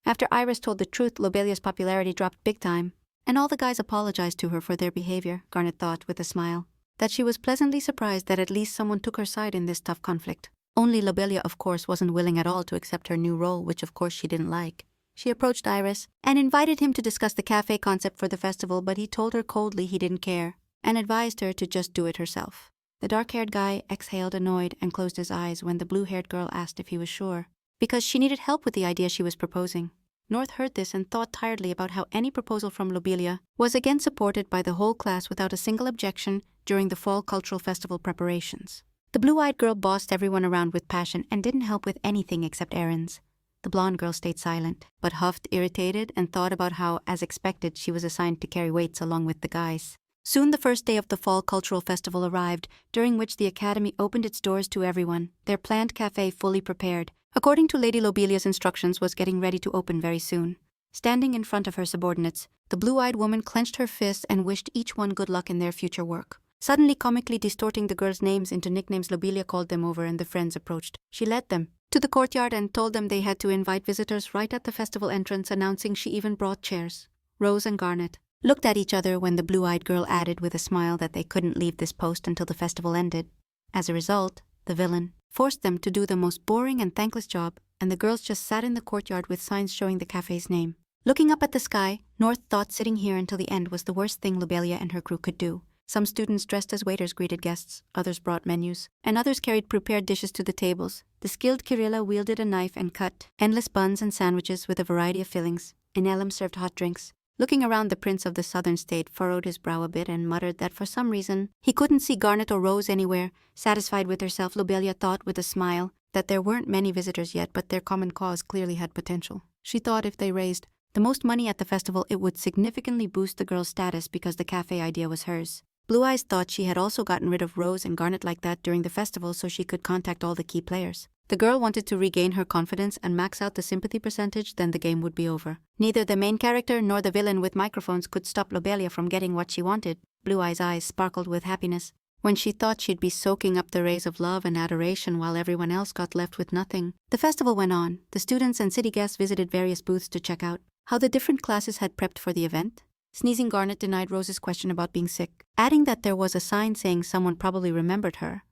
After Iris told the truth, Lobelia's popularity dropped big time, and all the guys apologized to her for their behavior. Garnet thought with a smile that she was pleasantly surprised that at least someone took her side in this tough conflict. Only Lobelia, of course, wasn't willing at all to accept her new role, which of course she didn't like. She approached Iris and invited him to discuss the cafe concept for the festival, but he told her coldly he didn't care and advised her to just do it herself. The dark-haired guy exhaled annoyed and closed his eyes when the blue-haired girl asked if he was sure, because she needed help with the idea she was proposing. North heard this and thought tiredly about how any proposal from Lobelia was again supported by the whole class without a single objection during the fall cultural festival preparations. The blue-eyed girl bossed everyone around with passion and didn't help with anything except errands. The blonde girl stayed silent, but huffed, irritated, and thought about how, as expected, she was assigned to carry weights along with the guys. Soon the first day of the fall cultural festival arrived, during which the academy opened its doors to everyone, their planned cafe fully prepared. According to Lady Lobelia's instructions, was getting ready to open very soon. Standing in front of her subordinates, the blue-eyed woman clenched her fists and wished each one good luck in their future work. Suddenly comically distorting the girls' names into nicknames, Lobelia called them over and the friends approached. She led them to the courtyard and told them they had to invite visitors right at the festival entrance, announcing she even brought chairs. Rose and Garnet looked at each other when the blue-eyed girl added with a smile that they couldn't leave this post until the festival ended. As a result, the villain forced them to do the most boring and thankless job, and the girls just sat in the courtyard with signs showing the cafe's name. Looking up at the sky, North thought sitting here until the end was the worst thing Lobelia and her crew could do. Some students dressed as waiters greeted guests, others brought menus, and others carried prepared dishes to the tables. The skilled Kirilla wielded a knife and cut endless buns and sandwiches with a variety of fillings, and Elam served hot drinks. Looking around, the prince of the southern state furrowed his brow a bit and muttered that for some reason he couldn't see Garnet or Rose anywhere. Satisfied with herself, Lobelia thought with a smile that there weren't many visitors yet, but their common cause clearly had potential. She thought if they raised the most money at the festival, it would significantly boost the girl's status because the cafe idea was hers. Blue Eyes thought she had also gotten rid of Rose and Garnet like that during the festival so she could contact all the key players. The girl wanted to regain her confidence and max out the sympathy percentage, then the game would be over. Neither the main character nor the villain with microphones could stop Lobelia from getting what she wanted. Blue Eyes' eyes sparkled with happiness when she thought she'd be soaking up the rays of love and adoration while everyone else got left with nothing. The festival went on. The students and city guests visited various booths to check out how the different classes had prepped for the event. Sneezing, Garnet denied Rose's question about being sick, adding that there was a sign saying someone probably remembered her.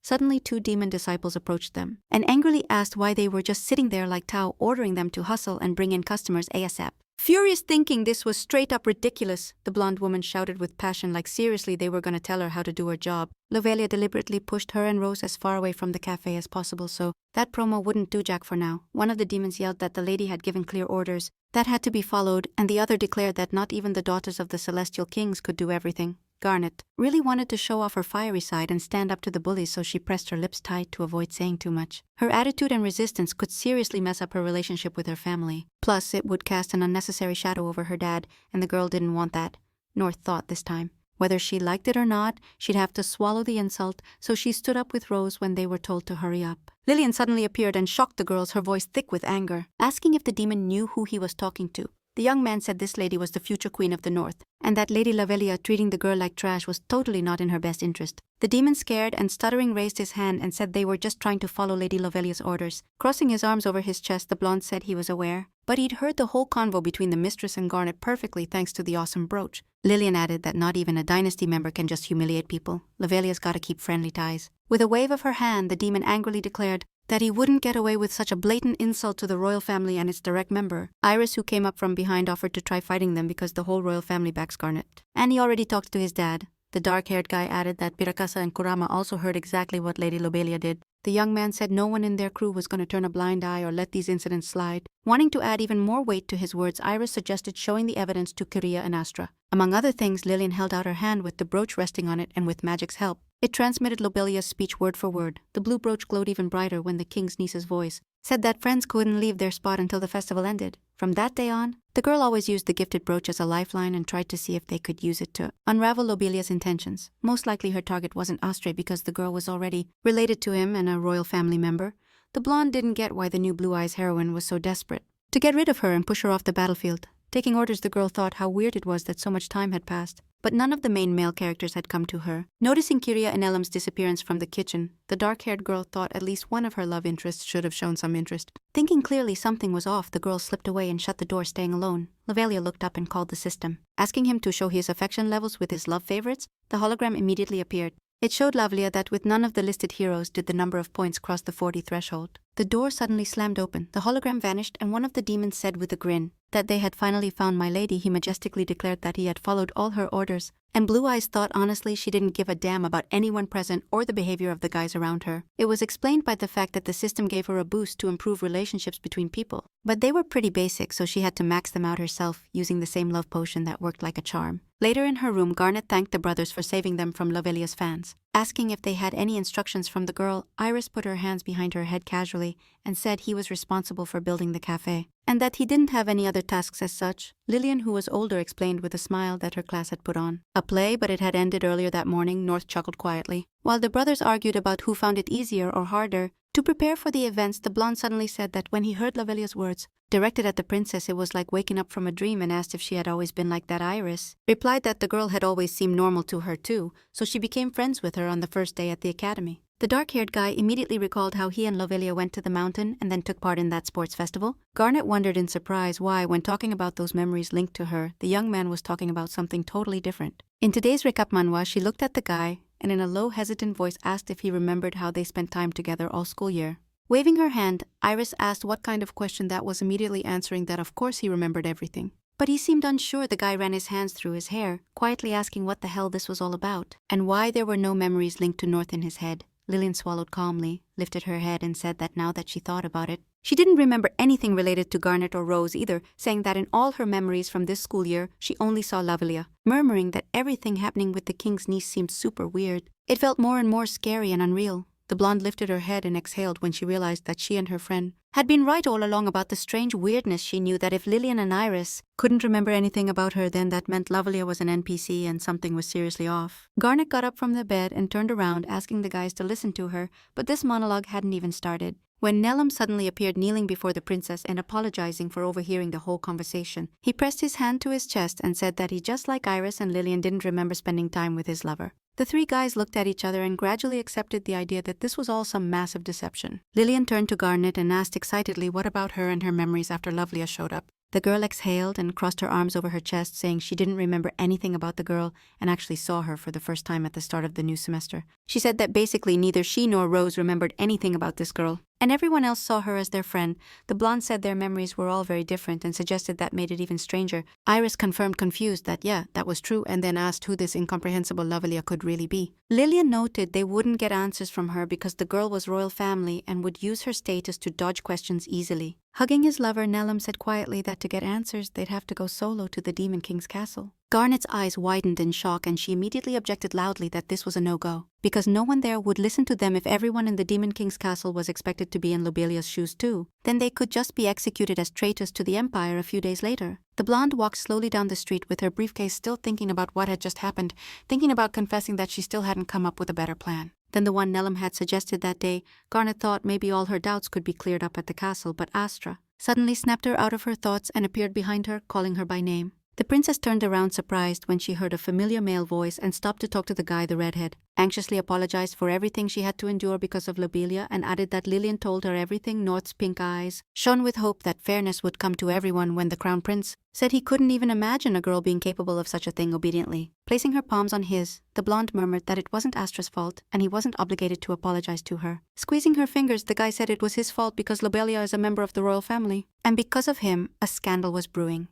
Suddenly, two demon disciples approached them and angrily asked why they were just sitting there like Tao, ordering them to hustle and bring in customers ASAP. Furious, thinking this was straight up ridiculous, the blonde woman shouted with passion, like seriously they were gonna tell her how to do her job. Lobelia deliberately pushed her and Rose as far away from the cafe as possible so that promo wouldn't do jack for now. One of the demons yelled that the lady had given clear orders that had to be followed, and the other declared that not even the daughters of the celestial kings could do everything. Garnet really wanted to show off her fiery side and stand up to the bullies, so she pressed her lips tight to avoid saying too much. Her attitude and resistance could seriously mess up her relationship with her family. Plus, it would cast an unnecessary shadow over her dad, and the girl didn't want that. North thought this time. Whether she liked it or not, she'd have to swallow the insult, so she stood up with Rose when they were told to hurry up. Lillian suddenly appeared and shocked the girls, her voice thick with anger, asking if the demon knew who he was talking to. The young man said this lady was the future queen of the North, and that Lady Lavelia treating the girl like trash was totally not in her best interest. The demon, scared and stuttering, raised his hand and said they were just trying to follow Lady Lavelia's orders. Crossing his arms over his chest, the blonde said he was aware, but he'd heard the whole convo between the mistress and Garnet perfectly thanks to the awesome brooch. Lillian added that not even a dynasty member can just humiliate people. Lavelia's gotta keep friendly ties. With a wave of her hand, the demon angrily declared that he wouldn't get away with such a blatant insult to the royal family and its direct member. Iris, who came up from behind, offered to try fighting them because the whole royal family backs Garnet. And he already talked to his dad. The dark-haired guy added that Pirakasa and Kurama also heard exactly what Lady Lobelia did. The young man said no one in their crew was going to turn a blind eye or let these incidents slide. Wanting to add even more weight to his words, Iris suggested showing the evidence to Kyria and Astra. Among other things, Lillian held out her hand with the brooch resting on it, and with magic's help, it transmitted Lobelia's speech word for word. The blue brooch glowed even brighter when the king's niece's voice said that friends couldn't leave their spot until the festival ended. From that day on, the girl always used the gifted brooch as a lifeline and tried to see if they could use it to unravel Lobelia's intentions. Most likely her target wasn't Astre because the girl was already related to him and a royal family member. The blonde didn't get why the new Blue Eyes heroine was so desperate to get rid of her and push her off the battlefield. Taking orders, the girl thought how weird it was that so much time had passed, but none of the main male characters had come to her. Noticing Kyria and Elam's disappearance from the kitchen, the dark-haired girl thought at least one of her love interests should have shown some interest. Thinking clearly something was off, the girl slipped away and shut the door, staying alone. Lavelia looked up and called the system, asking him to show his affection levels with his love favorites. The hologram immediately appeared. It showed Lavelia that with none of the listed heroes did the number of points cross the 40 threshold. The door suddenly slammed open, the hologram vanished, and one of the demons said with a grin that they had finally found my lady. He majestically declared that he had followed all her orders, and Blue Eyes thought honestly she didn't give a damn about anyone present or the behavior of the guys around her. It was explained by the fact that the system gave her a boost to improve relationships between people, but they were pretty basic, so she had to max them out herself using the same love potion that worked like a charm. Later in her room, Garnet thanked the brothers for saving them from Lavelia's fans. Asking if they had any instructions from the girl, Iris put her hands behind her head casually and said he was responsible for building the cafe, and that he didn't have any other tasks as such. Lillian, who was older, explained with a smile that her class had put on a play, but it had ended earlier that morning. North chuckled quietly. While the brothers argued about who found it easier or harder to prepare for the events, the blonde suddenly said that when he heard Lavelia's words directed at the princess, it was like waking up from a dream, and asked if she had always been like that. Iris replied that the girl had always seemed normal to her too, so she became friends with her on the first day at the academy. The dark-haired guy immediately recalled how he and Lovelia went to the mountain and then took part in that sports festival. Garnet wondered in surprise why, when talking about those memories linked to her, the young man was talking about something totally different. In today's recap manhwa, she looked at the guy and in a low, hesitant voice asked if he remembered how they spent time together all school year. Waving her hand, Iris asked what kind of question that was, immediately answering that of course he remembered everything. But he seemed unsure. The guy ran his hands through his hair, quietly asking what the hell this was all about, and why there were no memories linked to North in his head. Lillian swallowed calmly, lifted her head and said that now that she thought about it, she didn't remember anything related to Garnet or Rose either, saying that in all her memories from this school year, she only saw Lavelia, murmuring that everything happening with the king's niece seemed super weird. It felt more and more scary and unreal. The blonde lifted her head and exhaled when she realized that she and her friend had been right all along about the strange weirdness. She knew that if Lillian and Iris couldn't remember anything about her, then that meant Lavelia was an NPC and something was seriously off. Garnet got up from the bed and turned around, asking the guys to listen to her, but this monologue hadn't even started when Nelam suddenly appeared, kneeling before the princess and apologizing for overhearing the whole conversation. He pressed his hand to his chest and said that he, just like Iris and Lillian, didn't remember spending time with his lover. The three guys looked at each other and gradually accepted the idea that this was all some massive deception. Lillian turned to Garnet and asked excitedly what about her and her memories after Lovelia showed up. The girl exhaled and crossed her arms over her chest, saying she didn't remember anything about the girl and actually saw her for the first time at the start of the new semester. She said that basically neither she nor Rose remembered anything about this girl, and everyone else saw her as their friend. The blonde said their memories were all very different and suggested that made it even stranger. Iris confirmed, confused, that yeah, that was true, and then asked who this incomprehensible Lavelia could really be. Lillian noted they wouldn't get answers from her because the girl was royal family and would use her status to dodge questions easily. Hugging his lover, Nelam said quietly that to get answers, they'd have to go solo to the Demon King's castle. Garnet's eyes widened in shock and she immediately objected loudly that this was a no-go, because no one there would listen to them if everyone in the Demon King's castle was expected to be in Lobelia's shoes too. Then they could just be executed as traitors to the Empire a few days later. The blonde walked slowly down the street with her briefcase, still thinking about what had just happened, thinking about confessing that she still hadn't come up with a better plan than the one Nelim had suggested that day. Garnet thought maybe all her doubts could be cleared up at the castle, but Astra suddenly snapped her out of her thoughts and appeared behind her, calling her by name. The princess turned around surprised when she heard a familiar male voice and stopped to talk to the guy, the redhead. Anxiously apologized for everything she had to endure because of Lobelia and added that Lillian told her everything. North's pink eyes shone with hope that fairness would come to everyone when the crown prince said he couldn't even imagine a girl being capable of such a thing. Obediently placing her palms on his, the blonde murmured that it wasn't Astra's fault and he wasn't obligated to apologize to her. Squeezing her fingers, the guy said it was his fault because Lobelia is a member of the royal family, and because of him, a scandal was brewing.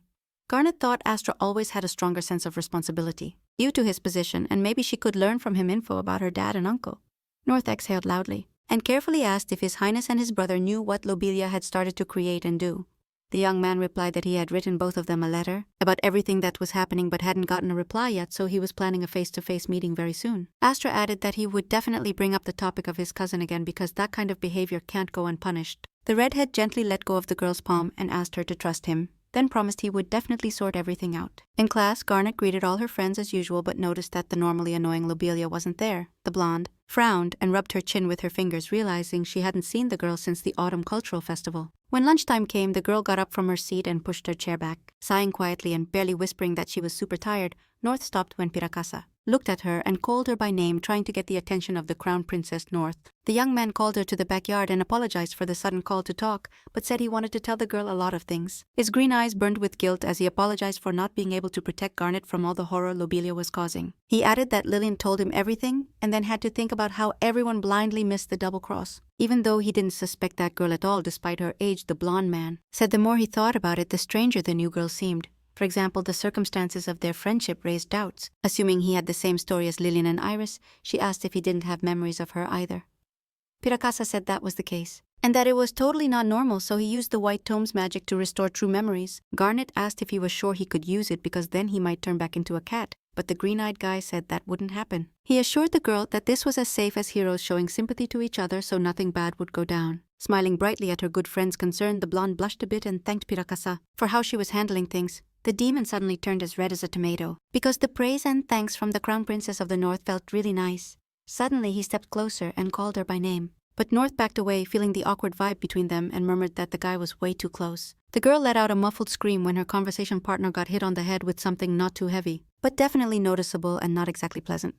Garnet thought Astra always had a stronger sense of responsibility, due to his position, and maybe she could learn from him info about her dad and uncle. North exhaled loudly, and carefully asked if His Highness and his brother knew what Lobelia had started to create and do. The young man replied that he had written both of them a letter about everything that was happening but hadn't gotten a reply yet, so he was planning a face-to-face meeting very soon. Astra added that he would definitely bring up the topic of his cousin again because that kind of behavior can't go unpunished. The redhead gently let go of the girl's palm and asked her to trust him, then promised he would definitely sort everything out. In class, Garnet greeted all her friends as usual but noticed that the normally annoying Lobelia wasn't there. The blonde frowned and rubbed her chin with her fingers, realizing she hadn't seen the girl since the autumn cultural festival. When lunchtime came, the girl got up from her seat and pushed her chair back. Sighing quietly and barely whispering that she was super tired, North stopped when Pirakasa looked at her and called her by name, trying to get the attention of the crown princess. North. The young man called her to the backyard and apologized for the sudden call to talk, but said he wanted to tell the girl a lot of things. His green eyes burned with guilt as he apologized for not being able to protect Garnet from all the horror Lobelia was causing. He added that Lillian told him everything and then had to think about how everyone blindly missed the double cross. Even though he didn't suspect that girl at all despite her age, the blonde man said the more he thought about it, the stranger the new girl seemed. For example, the circumstances of their friendship raised doubts. Assuming he had the same story as Lillian and Iris, she asked if he didn't have memories of her either. Pirakasa said that was the case, and that it was totally not normal, so he used the White Tome's magic to restore true memories. Garnet asked if he was sure he could use it because then he might turn back into a cat, but the green-eyed guy said that wouldn't happen. He assured the girl that this was as safe as heroes showing sympathy to each other so nothing bad would go down. Smiling brightly at her good friend's concern, the blonde blushed a bit and thanked Pirakasa for how she was handling things. The demon suddenly turned as red as a tomato, because the praise and thanks from the Crown Princess of the North felt really nice. Suddenly he stepped closer and called her by name, but North backed away, feeling the awkward vibe between them, and murmured that the guy was way too close. The girl let out a muffled scream when her conversation partner got hit on the head with something not too heavy, but definitely noticeable and not exactly pleasant.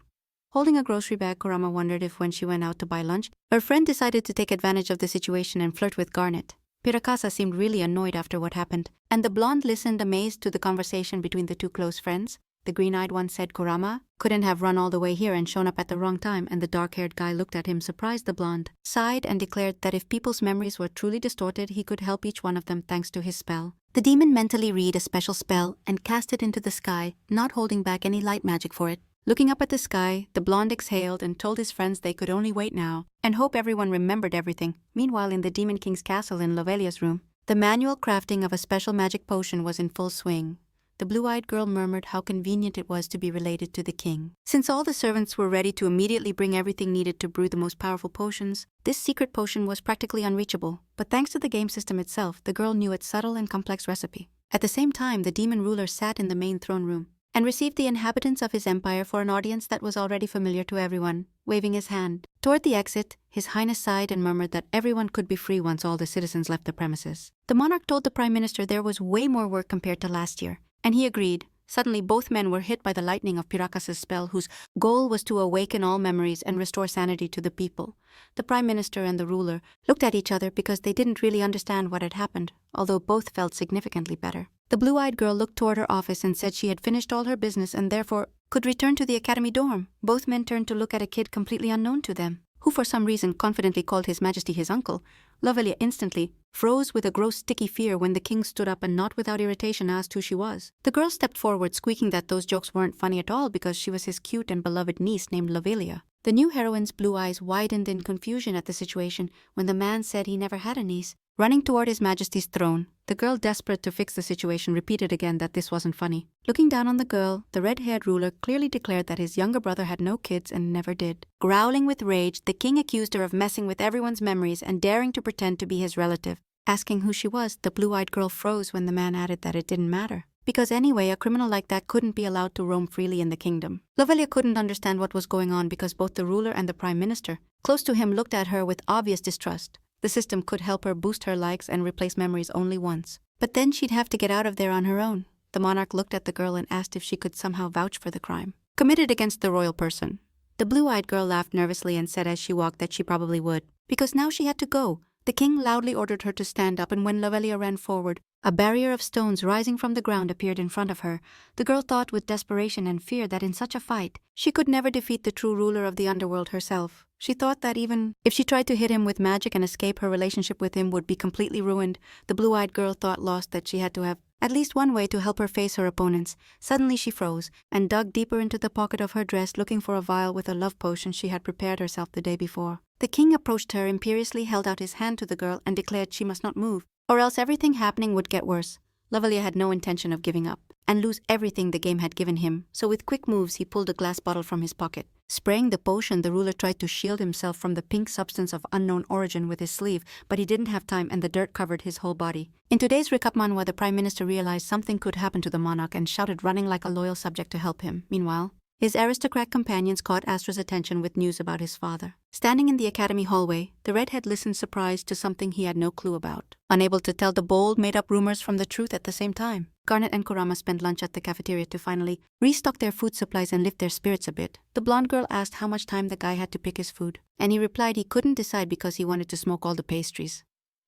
Holding a grocery bag, Kurama wondered if when she went out to buy lunch, her friend decided to take advantage of the situation and flirt with Garnet. Pirakasa seemed really annoyed after what happened, and the blonde listened amazed to the conversation between the two close friends. The green-eyed one said Kurama couldn't have run all the way here and shown up at the wrong time, and the dark-haired guy looked at him surprised. The blonde sighed and declared that if people's memories were truly distorted, he could help each one of them thanks to his spell. The demon mentally read a special spell and cast it into the sky, not holding back any light magic for it. Looking up at the sky, the blonde exhaled and told his friends they could only wait now and hope everyone remembered everything. Meanwhile, in the Demon King's castle in Lovelia's room, the manual crafting of a special magic potion was in full swing. The blue-eyed girl murmured how convenient it was to be related to the king. Since all the servants were ready to immediately bring everything needed to brew the most powerful potions, this secret potion was practically unreachable. But thanks to the game system itself, the girl knew its subtle and complex recipe. At the same time, the demon ruler sat in the main throne room and received the inhabitants of his empire for an audience that was already familiar to everyone, waving his hand. Toward the exit, His Highness sighed and murmured that everyone could be free once all the citizens left the premises. The monarch told the prime minister there was way more work compared to last year, and he agreed. Suddenly, both men were hit by the lightning of Pirakasa's spell, whose goal was to awaken all memories and restore sanity to the people. The prime minister and the ruler looked at each other because they didn't really understand what had happened, although both felt significantly better. The blue-eyed girl looked toward her office and said she had finished all her business and therefore could return to the academy dorm. Both men turned to look at a kid completely unknown to them, who for some reason confidently called His Majesty his uncle. Lovelia instantly froze with a gross sticky fear when the king stood up and not without irritation asked who she was. The girl stepped forward, squeaking that those jokes weren't funny at all because she was his cute and beloved niece named Lovelia. The new heroine's blue eyes widened in confusion at the situation when the man said he never had a niece, Running toward His Majesty's throne, the girl, desperate to fix the situation, repeated again that this wasn't funny. Looking down on the girl, the red-haired ruler clearly declared that his younger brother had no kids and never did. Growling with rage, the king accused her of messing with everyone's memories and daring to pretend to be his relative. Asking who she was, the blue-eyed girl froze when the man added that it didn't matter. Because anyway, a criminal like that couldn't be allowed to roam freely in the kingdom. Lovelia couldn't understand what was going on because both the ruler and the prime minister, close to him, looked at her with obvious distrust. The system could help her boost her likes and replace memories only once. But then she'd have to get out of there on her own. The monarch looked at the girl and asked if she could somehow vouch for the crime committed against the royal person. The blue-eyed girl laughed nervously and said as she walked that she probably would, because now she had to go. The king loudly ordered her to stand up, and when Lovelia ran forward, a barrier of stones rising from the ground appeared in front of her. The girl thought with desperation and fear that in such a fight, she could never defeat the true ruler of the underworld herself. She thought that even if she tried to hit him with magic and escape, her relationship with him would be completely ruined. The blue-eyed girl thought lost that she had to have at least one way to help her face her opponents. Suddenly she froze and dug deeper into the pocket of her dress, looking for a vial with a love potion she had prepared herself the day before. The king approached her, imperiously held out his hand to the girl, and declared she must not move, or else everything happening would get worse. Lovelia had no intention of giving up and lose everything the game had given him, so with quick moves he pulled a glass bottle from his pocket. Spraying the potion, the ruler tried to shield himself from the pink substance of unknown origin with his sleeve, but he didn't have time and the dirt covered his whole body. In today's recap manhwa, the prime minister realized something could happen to the monarch and shouted, running like a loyal subject, to help him. Meanwhile, his aristocrat companions caught Astra's attention with news about his father. Standing in the academy hallway, the redhead listened surprised to something he had no clue about, unable to tell the bold, made-up rumors from the truth at the same time. Garnet and Kurama spent lunch at the cafeteria to finally restock their food supplies and lift their spirits a bit. The blonde girl asked how much time the guy had to pick his food, and he replied he couldn't decide because he wanted to smoke all the pastries.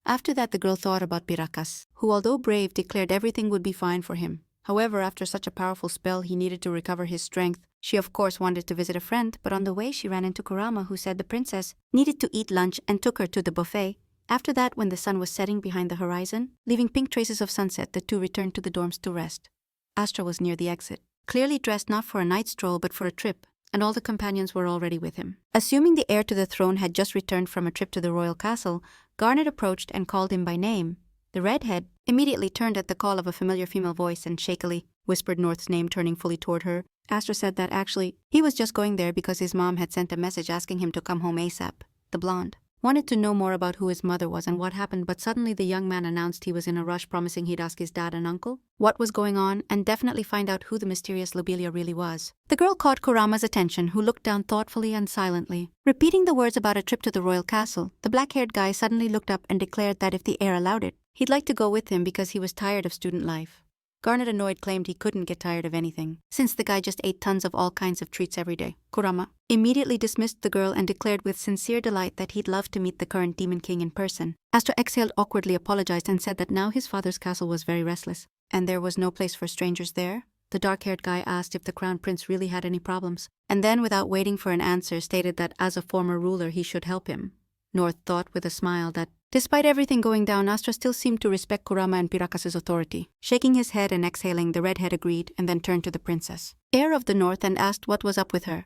After that, the girl thought about Pirakas, who, although brave, declared everything would be fine for him. However, after such a powerful spell, he needed to recover his strength. She of course wanted to visit a friend, but on the way she ran into Kurama, who said the princess needed to eat lunch and took her to the buffet. After that, when the sun was setting behind the horizon, leaving pink traces of sunset, the two returned to the dorms to rest. Astra was near the exit, clearly dressed not for a night stroll but for a trip, and all the companions were already with him. Assuming the heir to the throne had just returned from a trip to the royal castle, Garnet approached and called him by name. The redhead immediately turned at the call of a familiar female voice and shakily whispered North's name, turning fully toward her. Astra said that actually he was just going there because his mom had sent a message asking him to come home ASAP. The blonde wanted to know more about who his mother was and what happened, but suddenly the young man announced he was in a rush, promising he'd ask his dad and uncle what was going on and definitely find out who the mysterious Lobelia really was. The girl caught Kurama's attention, who looked down thoughtfully and silently. Repeating the words about a trip to the royal castle, the black-haired guy suddenly looked up and declared that if the heir allowed it, he'd like to go with him because he was tired of student life. Garnet, annoyed, claimed he couldn't get tired of anything, since the guy just ate tons of all kinds of treats every day. Kurama immediately dismissed the girl and declared with sincere delight that he'd love to meet the current Demon King in person. Astra exhaled awkwardly, apologized, and said that now his father's castle was very restless, and there was no place for strangers there. The dark-haired guy asked if the crown prince really had any problems, and then, without waiting for an answer, stated that as a former ruler he should help him. North thought with a smile that, despite everything going down, Astra still seemed to respect Kurama and Pirakas' authority. Shaking his head and exhaling, the redhead agreed and then turned to the princess, heir of the north, and asked what was up with her.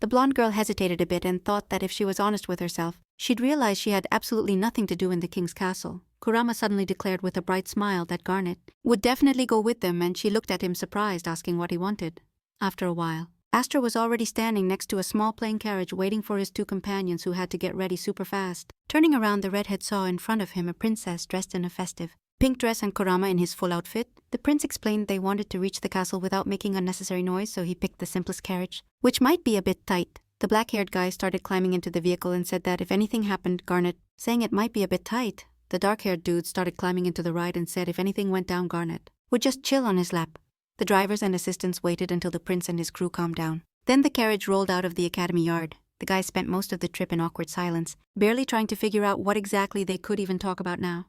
The blonde girl hesitated a bit and thought that if she was honest with herself, she'd realize she had absolutely nothing to do in the king's castle. Kurama suddenly declared with a bright smile that Garnet would definitely go with them, and she looked at him surprised, asking what he wanted. After a while, Astra was already standing next to a small plain carriage waiting for his two companions, who had to get ready super fast. Turning around, the redhead saw in front of him a princess dressed in a festive pink dress and Kurama in his full outfit. The prince explained they wanted to reach the castle without making unnecessary noise, so he picked the simplest carriage, which might be a bit tight. The black-haired guy started climbing into the vehicle and said that if anything happened, Garnet, saying it might be a bit tight. The dark-haired dude started climbing into the ride and said if anything went down, Garnet would just chill on his lap. The drivers and assistants waited until the prince and his crew calmed down. Then the carriage rolled out of the academy yard. The guys spent most of the trip in awkward silence, barely trying to figure out what exactly they could even talk about now.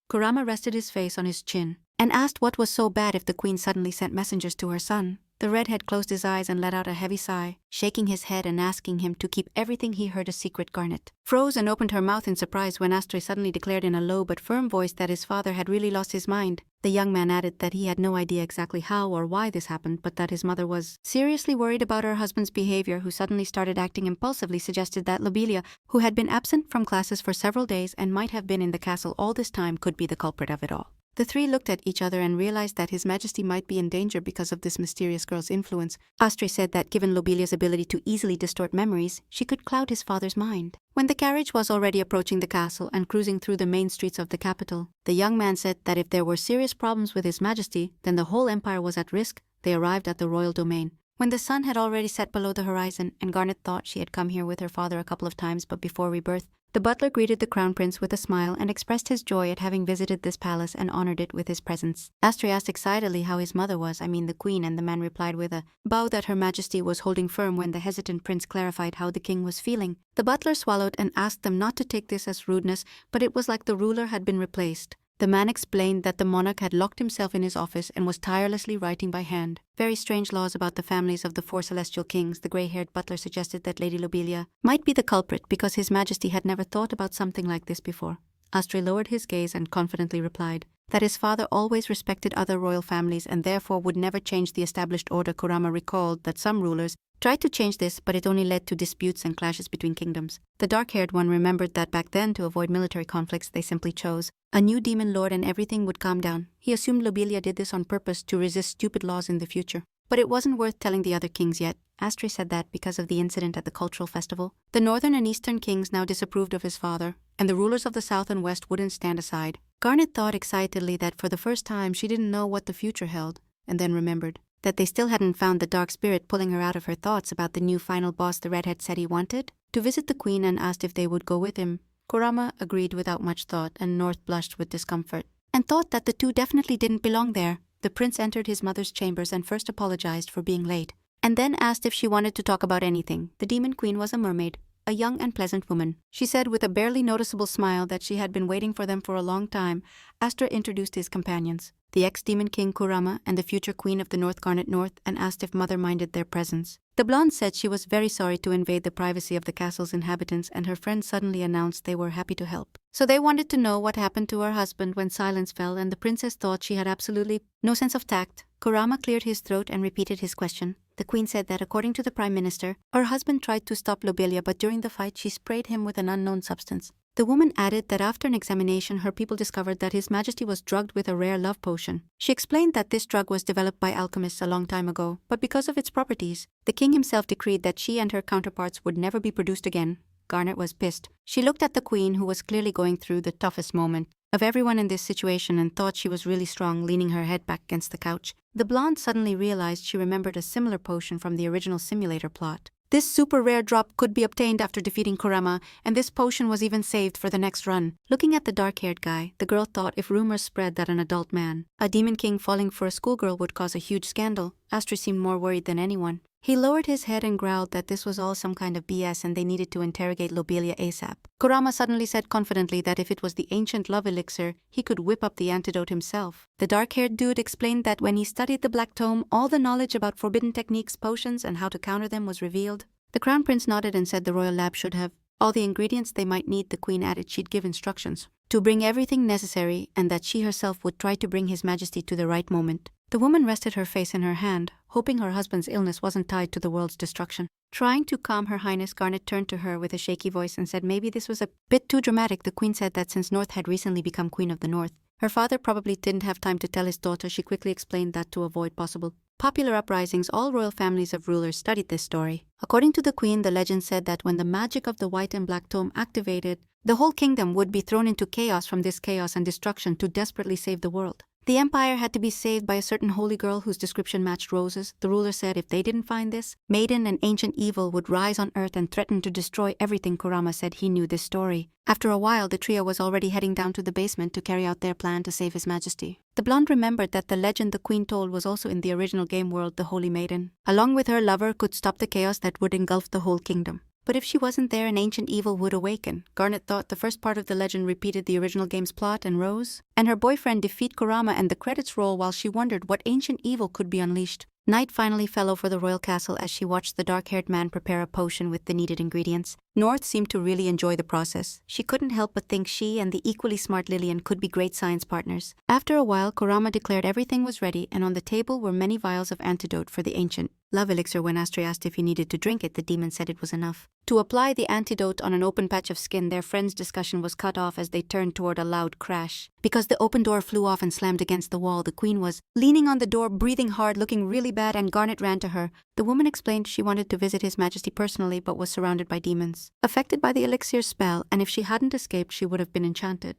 Kurama rested his face on his chin and asked what was so bad if the queen suddenly sent messengers to her son. The redhead closed his eyes and let out a heavy sigh, shaking his head and asking him to keep everything he heard a secret. Garnet froze and opened her mouth in surprise when Astrid suddenly declared in a low but firm voice that his father had really lost his mind. The young man added that he had no idea exactly how or why this happened, but that his mother was seriously worried about her husband's behavior, who suddenly started acting impulsively, suggested that Lobelia, who had been absent from classes for several days and might have been in the castle all this time, could be the culprit of it all. The three looked at each other and realized that His Majesty might be in danger because of this mysterious girl's influence. Astrid said that given Lobelia's ability to easily distort memories, she could cloud his father's mind. When the carriage was already approaching the castle and cruising through the main streets of the capital, the young man said that if there were serious problems with His Majesty, then the whole empire was at risk. They arrived at the royal domain when the sun had already set below the horizon, and Garnet thought she had come here with her father a couple of times, but before rebirth. The butler greeted the crown prince with a smile and expressed his joy at having visited this palace and honored it with his presence. Astrid asked excitedly how his mother was, the queen, and the man replied with a bow that Her Majesty was holding firm when the hesitant prince clarified how the king was feeling. The butler swallowed and asked them not to take this as rudeness, but it was like the ruler had been replaced. The man explained that the monarch had locked himself in his office and was tirelessly writing by hand very strange laws about the families of the 4 celestial kings. The grey-haired butler suggested that Lady Lobelia might be the culprit because His Majesty had never thought about something like this before. Astrid lowered his gaze and confidently replied that his father always respected other royal families and therefore would never change the established order. Kurama recalled that some rulers tried to change this, but it only led to disputes and clashes between kingdoms. The dark-haired one remembered that back then, to avoid military conflicts, they simply chose a new demon lord and everything would calm down. He assumed Lobelia did this on purpose to resist stupid laws in the future. But it wasn't worth telling the other kings yet. Astrid said that because of the incident at the cultural festival, the northern and eastern kings now disapproved of his father, and the rulers of the south and west wouldn't stand aside. Garnet thought excitedly that for the first time she didn't know what the future held, and then remembered that they still hadn't found the dark spirit pulling her out of her thoughts about the new final boss the redhead said he wanted to visit the queen, and asked if they would go with him. Kurama agreed without much thought, and North blushed with discomfort and thought that the two definitely didn't belong there. The prince entered his mother's chambers and first apologized for being late, and then asked if she wanted to talk about anything. The demon queen was a mermaid, a young and pleasant woman. She said with a barely noticeable smile that she had been waiting for them for a long time. Astrid introduced his companions, the ex-demon king Kurama and the future queen of the North, Garnet North, and asked if mother minded their presence. The blonde said she was very sorry to invade the privacy of the castle's inhabitants, and her friends suddenly announced they were happy to help. So they wanted to know what happened to her husband when silence fell, and the princess thought she had absolutely no sense of tact. Kurama cleared his throat and repeated his question. The queen said that according to the prime minister, her husband tried to stop Lobelia, but during the fight she sprayed him with an unknown substance. The woman added that after an examination, her people discovered that His Majesty was drugged with a rare love potion. She explained that this drug was developed by alchemists a long time ago, but because of its properties, the king himself decreed that she and her counterparts would never be produced again. Garnet was pissed. She looked at the queen, who was clearly going through the toughest moment of everyone in this situation, and thought she was really strong, leaning her head back against the couch. The blonde suddenly realized she remembered a similar potion from the original simulator plot. This super rare drop could be obtained after defeating Kurama, and this potion was even saved for the next run. Looking at the dark-haired guy, the girl thought if rumors spread that an adult man, a demon king, falling for a schoolgirl would cause a huge scandal. Astrid seemed more worried than anyone. He lowered his head and growled that this was all some kind of BS and they needed to interrogate Lobelia ASAP. Kurama suddenly said confidently that if it was the ancient love elixir, he could whip up the antidote himself. The dark-haired dude explained that when he studied the Black Tome, all the knowledge about forbidden techniques, potions, and how to counter them was revealed. The crown prince nodded and said the royal lab should have all the ingredients they might need. The queen added she'd give instructions to bring everything necessary, and that she herself would try to bring His Majesty to the right moment. The woman rested her face in her hand, hoping her husband's illness wasn't tied to the world's destruction. Trying to calm Her Highness, Garnet turned to her with a shaky voice and said maybe this was a bit too dramatic. The queen said that since North had recently become Queen of the North, her father probably didn't have time to tell his daughter. She quickly explained that to avoid possible popular uprisings, all royal families of rulers studied this story. According to the queen, the legend said that when the magic of the White and Black Tome activated, the whole kingdom would be thrown into chaos. From this chaos and destruction to desperately save the world, the empire had to be saved by a certain holy girl whose description matched roses. The ruler said if they didn't find this maiden, an ancient evil would rise on earth and threaten to destroy everything. Kurama said he knew this story. After a while, the trio was already heading down to the basement to carry out their plan to save His Majesty. The blonde remembered that the legend the queen told was also in the original game world. The holy maiden, along with her lover, could stop the chaos that would engulf the whole kingdom. But if she wasn't there, an ancient evil would awaken. Garnet thought the first part of the legend repeated the original game's plot, and Rose and her boyfriend defeat Kurama and the credits roll while she wondered what ancient evil could be unleashed. Night finally fell over the royal castle as she watched the dark-haired man prepare a potion with the needed ingredients. North seemed to really enjoy the process. She couldn't help but think she and the equally smart Lillian could be great science partners. After a while, Kurama declared everything was ready, and on the table were many vials of antidote for the ancient love elixir. When Astray asked if he needed to drink it, the demon said it was enough. To apply the antidote on an open patch of skin, their friend's discussion was cut off as they turned toward a loud crash. Because the open door flew off and slammed against the wall, the queen was leaning on the door, breathing hard, looking really bad, and Garnet ran to her. The woman explained she wanted to visit His Majesty personally but was surrounded by demons, affected by the elixir spell, and if she hadn't escaped she would have been enchanted.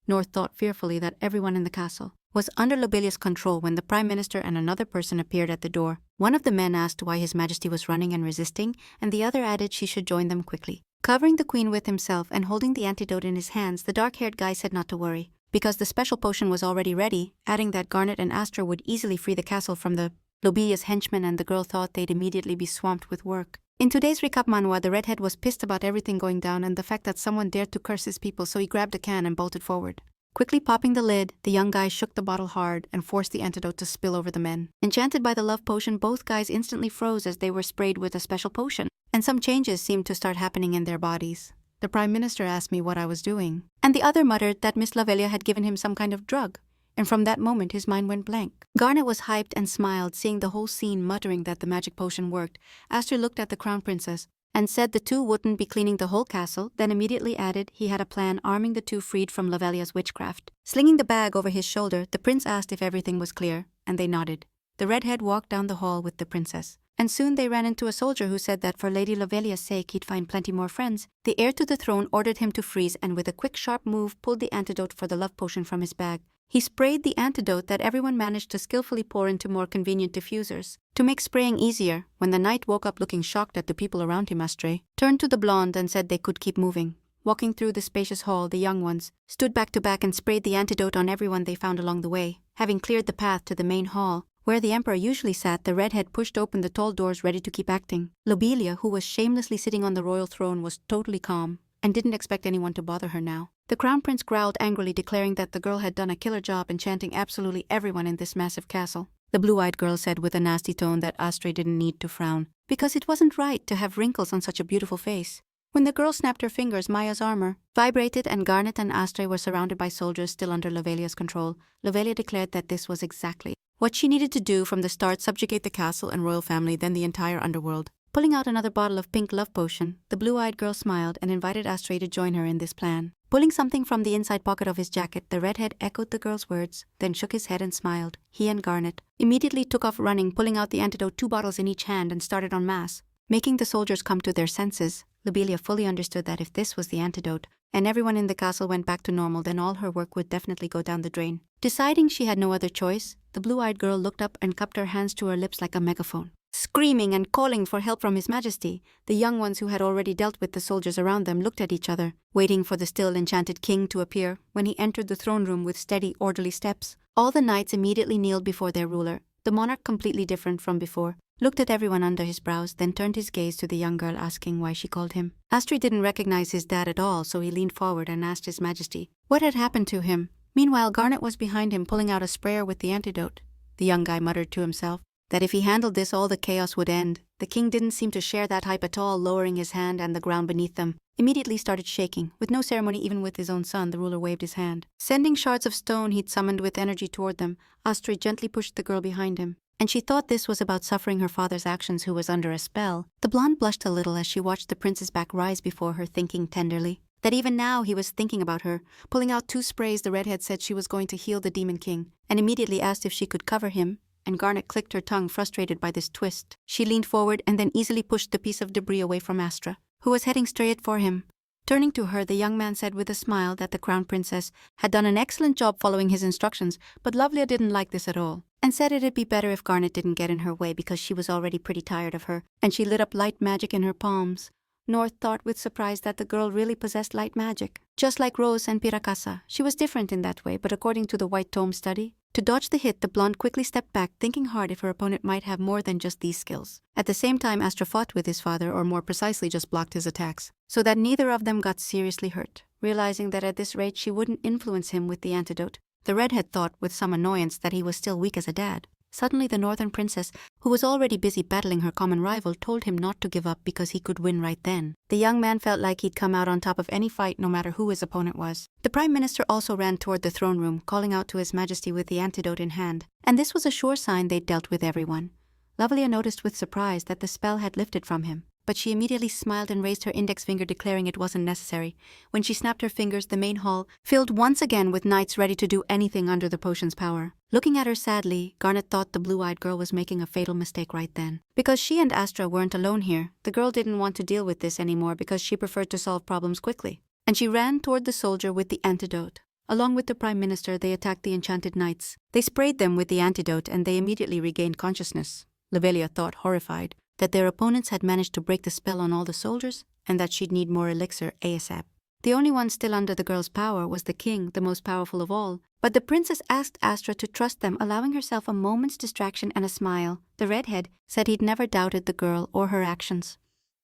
North thought fearfully that everyone in the castle was under Lobelia's control when the Prime Minister and another person appeared at the door. One of the men asked why His Majesty was running and resisting, and the other added she should join them quickly. Covering the queen with himself and holding the antidote in his hands, the dark-haired guy said not to worry, because the special potion was already ready, adding that Garnet and Astra would easily free the castle from the Lobelia's henchmen, and the girl thought they'd immediately be swamped with work. In today's recap manhwa, the redhead was pissed about everything going down and the fact that someone dared to curse his people, so he grabbed a can and bolted forward. Quickly popping the lid, the young guy shook the bottle hard and forced the antidote to spill over the men. Enchanted by the love potion, both guys instantly froze as they were sprayed with a special potion, and some changes seemed to start happening in their bodies. The Prime Minister asked me what I was doing, and the other muttered that Miss Lavelia had given him some kind of drug, and from that moment his mind went blank. Garnet was hyped and smiled, seeing the whole scene, muttering that the magic potion worked. Astor looked at the Crown Princess and said the two wouldn't be cleaning the whole castle, then immediately added he had a plan, arming the two freed from Lavelia's witchcraft. Slinging the bag over his shoulder, the prince asked if everything was clear, and they nodded. The redhead walked down the hall with the princess, and soon they ran into a soldier who said that for Lady Lavelia's sake he'd find plenty more friends. The heir to the throne ordered him to freeze, and with a quick sharp move pulled the antidote for the love potion from his bag. He sprayed the antidote that everyone managed to skillfully pour into more convenient diffusers. To make spraying easier, when the knight woke up looking shocked at the people around him, Astray turned to the blonde and said they could keep moving. Walking through the spacious hall, the young ones stood back to back and sprayed the antidote on everyone they found along the way. Having cleared the path to the main hall, where the emperor usually sat, the redhead pushed open the tall doors ready to keep acting. Lobelia, who was shamelessly sitting on the royal throne, was totally calm and didn't expect anyone to bother her now. The crown prince growled angrily, declaring that the girl had done a killer job enchanting absolutely everyone in this massive castle. The blue-eyed girl said with a nasty tone that Astray didn't need to frown, because it wasn't right to have wrinkles on such a beautiful face. When the girl snapped her fingers, Maya's armor vibrated and Garnet and Astray were surrounded by soldiers still under Lavelia's control. Lavelia declared that this was exactly what she needed to do from the start: subjugate the castle and royal family, then the entire underworld. Pulling out another bottle of pink love potion, the blue-eyed girl smiled and invited Astray to join her in this plan. Pulling something from the inside pocket of his jacket, the redhead echoed the girl's words, then shook his head and smiled. He and Garnet immediately took off running, pulling out the antidote, 2 bottles in each hand, and started en masse, making the soldiers come to their senses. Lobelia fully understood that if this was the antidote, and everyone in the castle went back to normal, then all her work would definitely go down the drain. Deciding she had no other choice, the blue-eyed girl looked up and cupped her hands to her lips like a megaphone, screaming and calling for help from His Majesty. The young ones, who had already dealt with the soldiers around them, looked at each other, waiting for the still enchanted king to appear. When he entered the throne room with steady, orderly steps, all the knights immediately kneeled before their ruler. The monarch, completely different from before, looked at everyone under his brows, then turned his gaze to the young girl, asking why she called him. Astray didn't recognize his dad at all, so he leaned forward and asked His Majesty what had happened to him. Meanwhile, Garnet was behind him, pulling out a sprayer with the antidote. The young guy muttered to himself that if he handled this, all the chaos would end. The king didn't seem to share that hype at all, lowering his hand, and the ground beneath them immediately started shaking. With no ceremony even with his own son, the ruler waved his hand, sending shards of stone he'd summoned with energy toward them. Astray gently pushed the girl behind him, and she thought this was about suffering her father's actions, who was under a spell. The blonde blushed a little as she watched the prince's back rise before her, thinking tenderly that even now he was thinking about her. Pulling out 2 sprays, the redhead said she was going to heal the demon king, and immediately asked if she could cover him, and Garnet clicked her tongue, frustrated by this twist. She leaned forward and then easily pushed the piece of debris away from Astra, who was heading straight for him. Turning to her, the young man said with a smile that the crown princess had done an excellent job following his instructions, but Lovelia didn't like this at all, and said it'd be better if Garnet didn't get in her way because she was already pretty tired of her, and she lit up light magic in her palms. North thought with surprise that the girl really possessed light magic. Just like Rose and Piracasa, she was different in that way, but according to the White Tome study, to dodge the hit, the blonde quickly stepped back, thinking hard if her opponent might have more than just these skills. At the same time, Astra fought with his father, or more precisely just blocked his attacks, so that neither of them got seriously hurt. Realizing that at this rate she wouldn't influence him with the antidote, the redhead thought with some annoyance that he was still weak as a dad. Suddenly the northern princess, who was already busy battling her common rival, told him not to give up because he could win right then. The young man felt like he'd come out on top of any fight no matter who his opponent was. The prime minister also ran toward the throne room, calling out to his majesty with the antidote in hand. And this was a sure sign they'd dealt with everyone. Lovelia noticed with surprise that the spell had lifted from him, but she immediately smiled and raised her index finger, declaring it wasn't necessary. When she snapped her fingers, the main hall filled once again with knights ready to do anything under the potion's power. Looking at her sadly, Garnet thought the blue-eyed girl was making a fatal mistake right then. Because she and Astra weren't alone here, the girl didn't want to deal with this anymore because she preferred to solve problems quickly. And she ran toward the soldier with the antidote. Along with the prime minister, they attacked the enchanted knights. They sprayed them with the antidote and they immediately regained consciousness. Lobelia thought, horrified, that their opponents had managed to break the spell on all the soldiers and that she'd need more elixir ASAP. The only one still under the girl's power was the king, the most powerful of all. But the princess asked Astra to trust them, allowing herself a moment's distraction and a smile. The redhead said he'd never doubted the girl or her actions.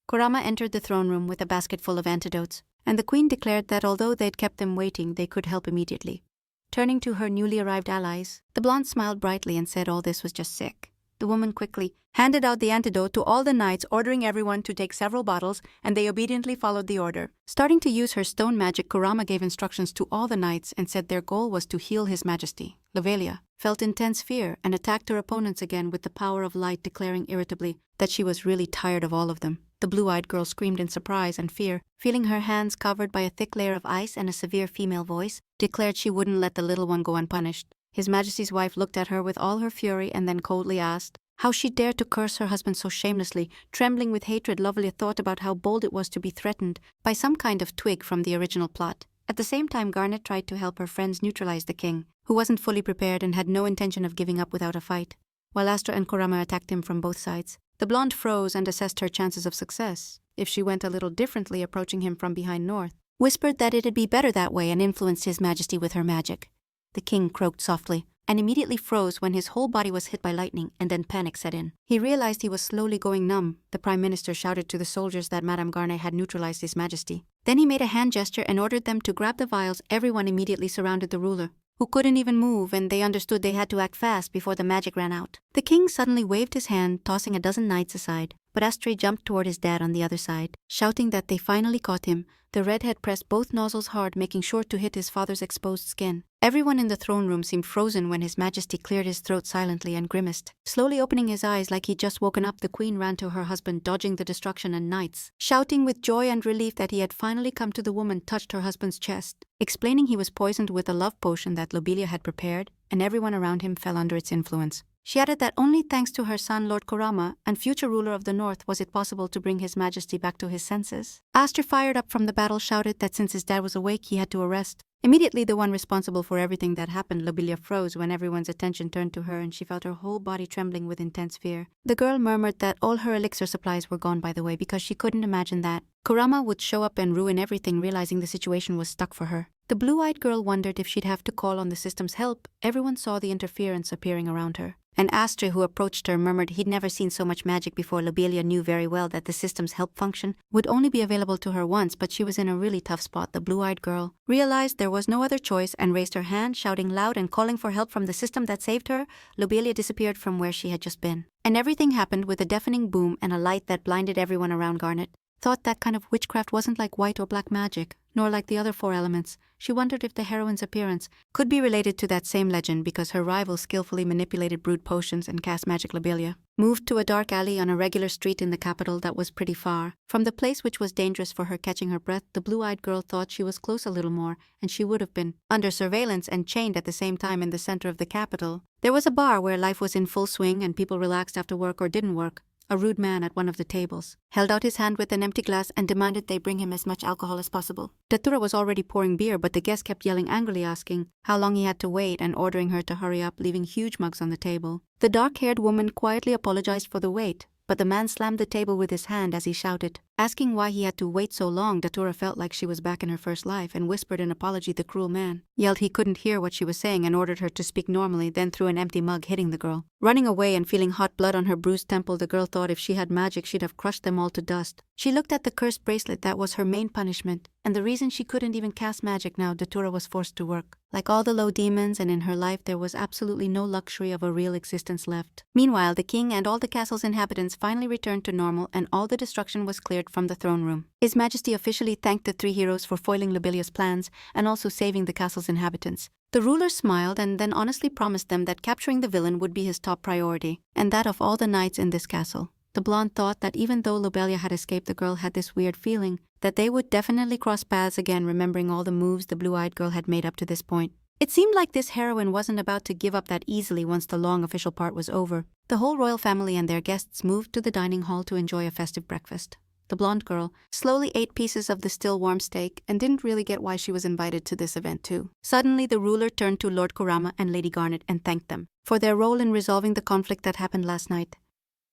Kurama entered the throne room with a basket full of antidotes, and the queen declared that although they'd kept them waiting, they could help immediately. Turning to her newly arrived allies, the blonde smiled brightly and said all this was just sick. The woman quickly handed out the antidote to all the knights, ordering everyone to take several bottles, and they obediently followed the order. Starting to use her stone magic, Kurama gave instructions to all the knights and said their goal was to heal his majesty. Lovelia felt intense fear and attacked her opponents again with the power of light, declaring irritably that she was really tired of all of them. The blue-eyed girl screamed in surprise and fear, feeling her hands covered by a thick layer of ice, and a severe female voice declared she wouldn't let the little one go unpunished. His Majesty's wife looked at her with all her fury and then coldly asked how she dared to curse her husband so shamelessly. Trembling with hatred, Lovelia thought about how bold it was to be threatened by some kind of twig from the original plot. At the same time, Garnet tried to help her friends neutralize the king, who wasn't fully prepared and had no intention of giving up without a fight. While Astra and Kurama attacked him from both sides, the blonde froze and assessed her chances of success. If she went a little differently, approaching him from behind north, whispered that it'd be better that way, and influenced his majesty with her magic. The king croaked softly and immediately froze when his whole body was hit by lightning, and then panic set in. He realized he was slowly going numb. The prime minister shouted to the soldiers that Madame Garnet had neutralized his majesty. Then he made a hand gesture and ordered them to grab the vials. Everyone immediately surrounded the ruler, who couldn't even move, and they understood they had to act fast before the magic ran out. The king suddenly waved his hand, tossing a dozen knights aside, but Astra jumped toward his dad on the other side, shouting that they finally caught him. The redhead pressed both nozzles hard, making sure to hit his father's exposed skin. Everyone in the throne room seemed frozen when his majesty cleared his throat silently and grimaced. Slowly opening his eyes like he'd just woken up, the queen ran to her husband, dodging the destruction and knights. Shouting with joy and relief that he had finally come to, the woman touched her husband's chest, explaining he was poisoned with a love potion that Lobelia had prepared, and everyone around him fell under its influence. She added that only thanks to her son, Lord Kurama, and future ruler of the North, was it possible to bring his majesty back to his senses. Astra, fired up from the battle, shouted that since his dad was awake, he had to arrest. Immediately, the one responsible for everything that happened, Lobelia, froze when everyone's attention turned to her, and she felt her whole body trembling with intense fear. The girl murmured that all her elixir supplies were gone, by the way, because she couldn't imagine that Kurama would show up and ruin everything, realizing the situation was stuck for her. The blue-eyed girl wondered if she'd have to call on the system's help. Everyone saw the interference appearing around her. And Astra, who approached her, murmured he'd never seen so much magic before. Lobelia knew very well that the system's help function would only be available to her once, but she was in a really tough spot. The blue-eyed girl realized there was no other choice and raised her hand, shouting loud and calling for help from the system that saved her. Lobelia disappeared from where she had just been. And everything happened with a deafening boom and a light that blinded everyone around. Garnet thought that kind of witchcraft wasn't like white or black magic, nor like the other four elements. She wondered if the heroine's appearance could be related to that same legend, because her rival skillfully manipulated brewed potions and cast magic. Lobelia moved to a dark alley on a regular street in the capital that was pretty far from the place which was dangerous for her. Catching her breath, the blue-eyed girl thought she was close a little more, and she would have been under surveillance and chained at the same time. In the center of the capital, there was a bar where life was in full swing and people relaxed after work or didn't work. A rude man at one of the tables held out his hand with an empty glass and demanded they bring him as much alcohol as possible. Datura was already pouring beer, but the guest kept yelling angrily, asking how long he had to wait and ordering her to hurry up, leaving huge mugs on the table. The dark-haired woman quietly apologized for the wait, but the man slammed the table with his hand as he shouted, Asking why he had to wait so long, Datura felt like she was back in her first life and whispered an apology. The cruel man yelled he couldn't hear what she was saying and ordered her to speak normally, then threw an empty mug, hitting the girl. Running away and feeling hot blood on her bruised temple, the girl thought if she had magic she'd have crushed them all to dust. She looked at the cursed bracelet that was her main punishment, and the reason she couldn't even cast magic now. Datura was forced to work. Like all the low demons, and in her life there was absolutely no luxury of a real existence left. Meanwhile, the king and all the castle's inhabitants finally returned to normal, and all the destruction was cleared from the throne room. His Majesty officially thanked the three heroes for foiling Lobelia's plans and also saving the castle's inhabitants. The ruler smiled and then honestly promised them that capturing the villain would be his top priority, and that of all the knights in this castle. The blonde thought that even though Lobelia had escaped, the girl had this weird feeling that they would definitely cross paths again, remembering all the moves the blue-eyed girl had made up to this point. It seemed like this heroine wasn't about to give up that easily once the long official part was over. The whole royal family and their guests moved to the dining hall to enjoy a festive breakfast. The blonde girl slowly ate pieces of the still warm steak and didn't really get why she was invited to this event too. Suddenly the ruler turned to Lord Kurama and Lady Garnet and thanked them for their role in resolving the conflict that happened last night.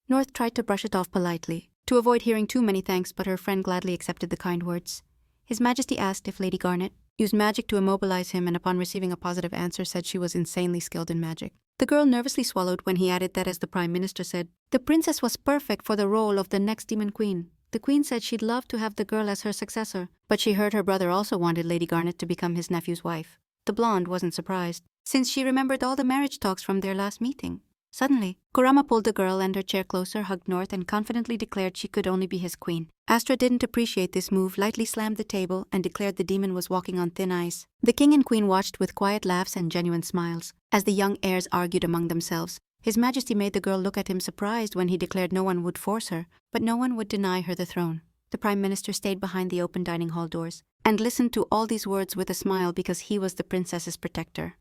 North tried to brush it off politely, to avoid hearing too many thanks, but her friend gladly accepted the kind words. His Majesty asked if Lady Garnet used magic to immobilize him, and upon receiving a positive answer said she was insanely skilled in magic. The girl nervously swallowed when he added that, as the Prime Minister said, the princess was perfect for the role of the next Demon Queen. The Queen said she'd love to have the girl as her successor, but she heard her brother also wanted Lady Garnet to become his nephew's wife. The blonde wasn't surprised, since she remembered all the marriage talks from their last meeting. Suddenly, Kurama pulled the girl and her chair closer, hugged North, and confidently declared she could only be his queen. Astra didn't appreciate this move, lightly slammed the table, and declared the demon was walking on thin ice. The king and queen watched with quiet laughs and genuine smiles, as the young heirs argued among themselves. His Majesty made the girl look at him surprised when he declared no one would force her, but no one would deny her the throne. The Prime Minister stayed behind the open dining hall doors, and listened to all these words with a smile because he was the princess's protector.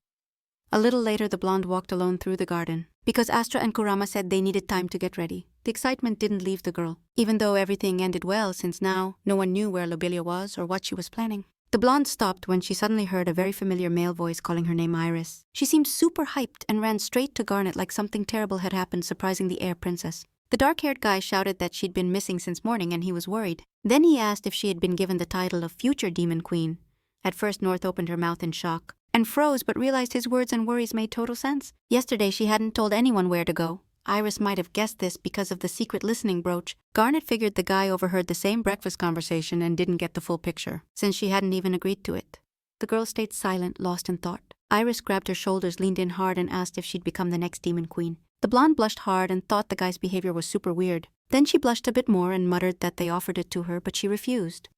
A little later the blonde walked alone through the garden, because Astra and Kurama said they needed time to get ready. The excitement didn't leave the girl, even though everything ended well, since now no one knew where Lobelia was or what she was planning. The blonde stopped when she suddenly heard a very familiar male voice calling her name Iris. She seemed super hyped and ran straight to Garnet like something terrible had happened, surprising the air princess. The dark-haired guy shouted that she'd been missing since morning and he was worried. Then he asked if she had been given the title of future Demon Queen. At first North opened her mouth in shock and froze, but realized his words and worries made total sense. Yesterday she hadn't told anyone where to go. Iris might have guessed this because of the secret listening brooch. Garnet figured the guy overheard the same breakfast conversation and didn't get the full picture, since she hadn't even agreed to it. The girl stayed silent, lost in thought. Iris grabbed her shoulders, leaned in hard, and asked if she'd become the next Demon Queen. The blonde blushed hard and thought the guy's behavior was super weird. Then she blushed a bit more and muttered that they offered it to her, but she refused.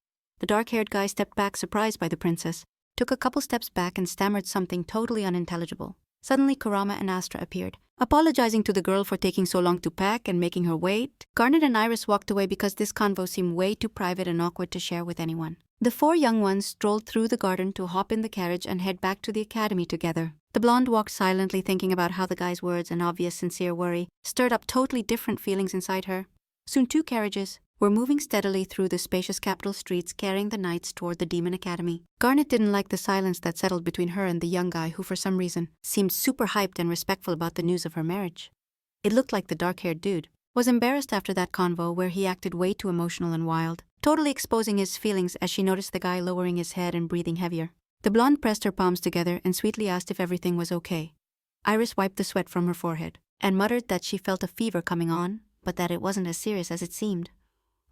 The dark-haired guy stepped back, surprised by the princess, took a couple steps back and stammered something totally unintelligible. Suddenly Kurama and Astra appeared, apologizing to the girl for taking so long to pack and making her wait. Garnet and Iris walked away because this convo seemed way too private and awkward to share with anyone. The four young ones strolled through the garden to hop in the carriage and head back to the academy together. The blonde walked silently, thinking about how the guy's words and obvious sincere worry stirred up totally different feelings inside her. Soon 2 carriages were moving steadily through the spacious capital streets, carrying the knights toward the Demon Academy. Garnet didn't like the silence that settled between her and the young guy, who for some reason seemed super hyped and respectful about the news of her marriage. It looked like the dark-haired dude was embarrassed after that convo where he acted way too emotional and wild, totally exposing his feelings as she noticed the guy lowering his head and breathing heavier. The blonde pressed her palms together and sweetly asked if everything was okay. Iris wiped the sweat from her forehead and muttered that she felt a fever coming on, but that it wasn't as serious as it seemed.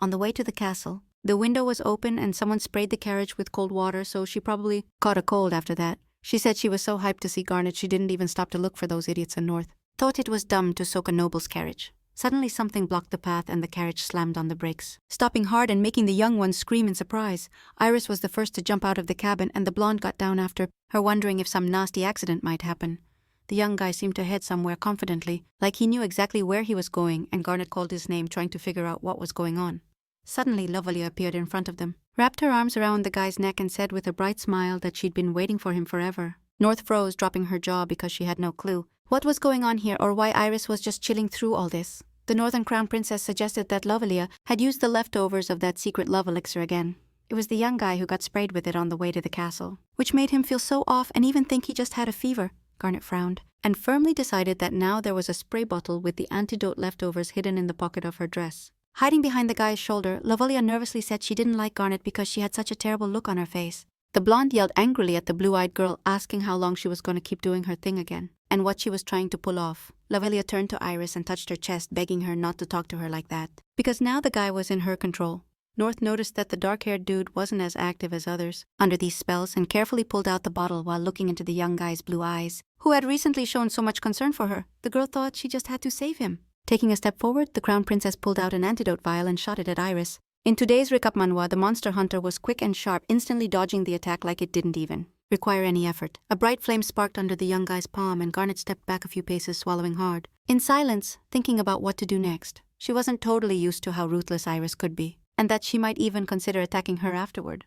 On the way to the castle, the window was open and someone sprayed the carriage with cold water, so she probably caught a cold after that. She said she was so hyped to see Garnet she didn't even stop to look for those idiots in North. Thought it was dumb to soak a noble's carriage. Suddenly something blocked the path and the carriage slammed on the brakes, stopping hard and making the young ones scream in surprise. Iris was the first to jump out of the cabin and the blonde got down after her, wondering if some nasty accident might happen. The young guy seemed to head somewhere confidently, like he knew exactly where he was going, and Garnet called his name, trying to figure out what was going on. Suddenly Lovelia appeared in front of them, wrapped her arms around the guy's neck and said with a bright smile that she'd been waiting for him forever. North froze, dropping her jaw because she had no clue what was going on here or why Iris was just chilling through all this. The Northern Crown Princess suggested that Lovelia had used the leftovers of that secret love elixir again. It was the young guy who got sprayed with it on the way to the castle, which made him feel so off and even think he just had a fever. Garnet frowned and firmly decided that now there was a spray bottle with the antidote leftovers hidden in the pocket of her dress. Hiding behind the guy's shoulder, Lavolia nervously said she didn't like Garnet because she had such a terrible look on her face. The blonde yelled angrily at the blue-eyed girl, asking how long she was going to keep doing her thing again, and what she was trying to pull off. Lavolia turned to Iris and touched her chest, begging her not to talk to her like that, because now the guy was in her control. North noticed that the dark-haired dude wasn't as active as others under these spells and carefully pulled out the bottle while looking into the young guy's blue eyes, who had recently shown so much concern for her. The girl thought she just had to save him. Taking a step forward, the crown princess pulled out an antidote vial and shot it at Iris. In today's recap manhwa, the monster hunter was quick and sharp, instantly dodging the attack like it didn't even require any effort. A bright flame sparked under the young guy's palm and Garnet stepped back a few paces, swallowing hard. In silence, thinking about what to do next. She wasn't totally used to how ruthless Iris could be, and that she might even consider attacking her afterward.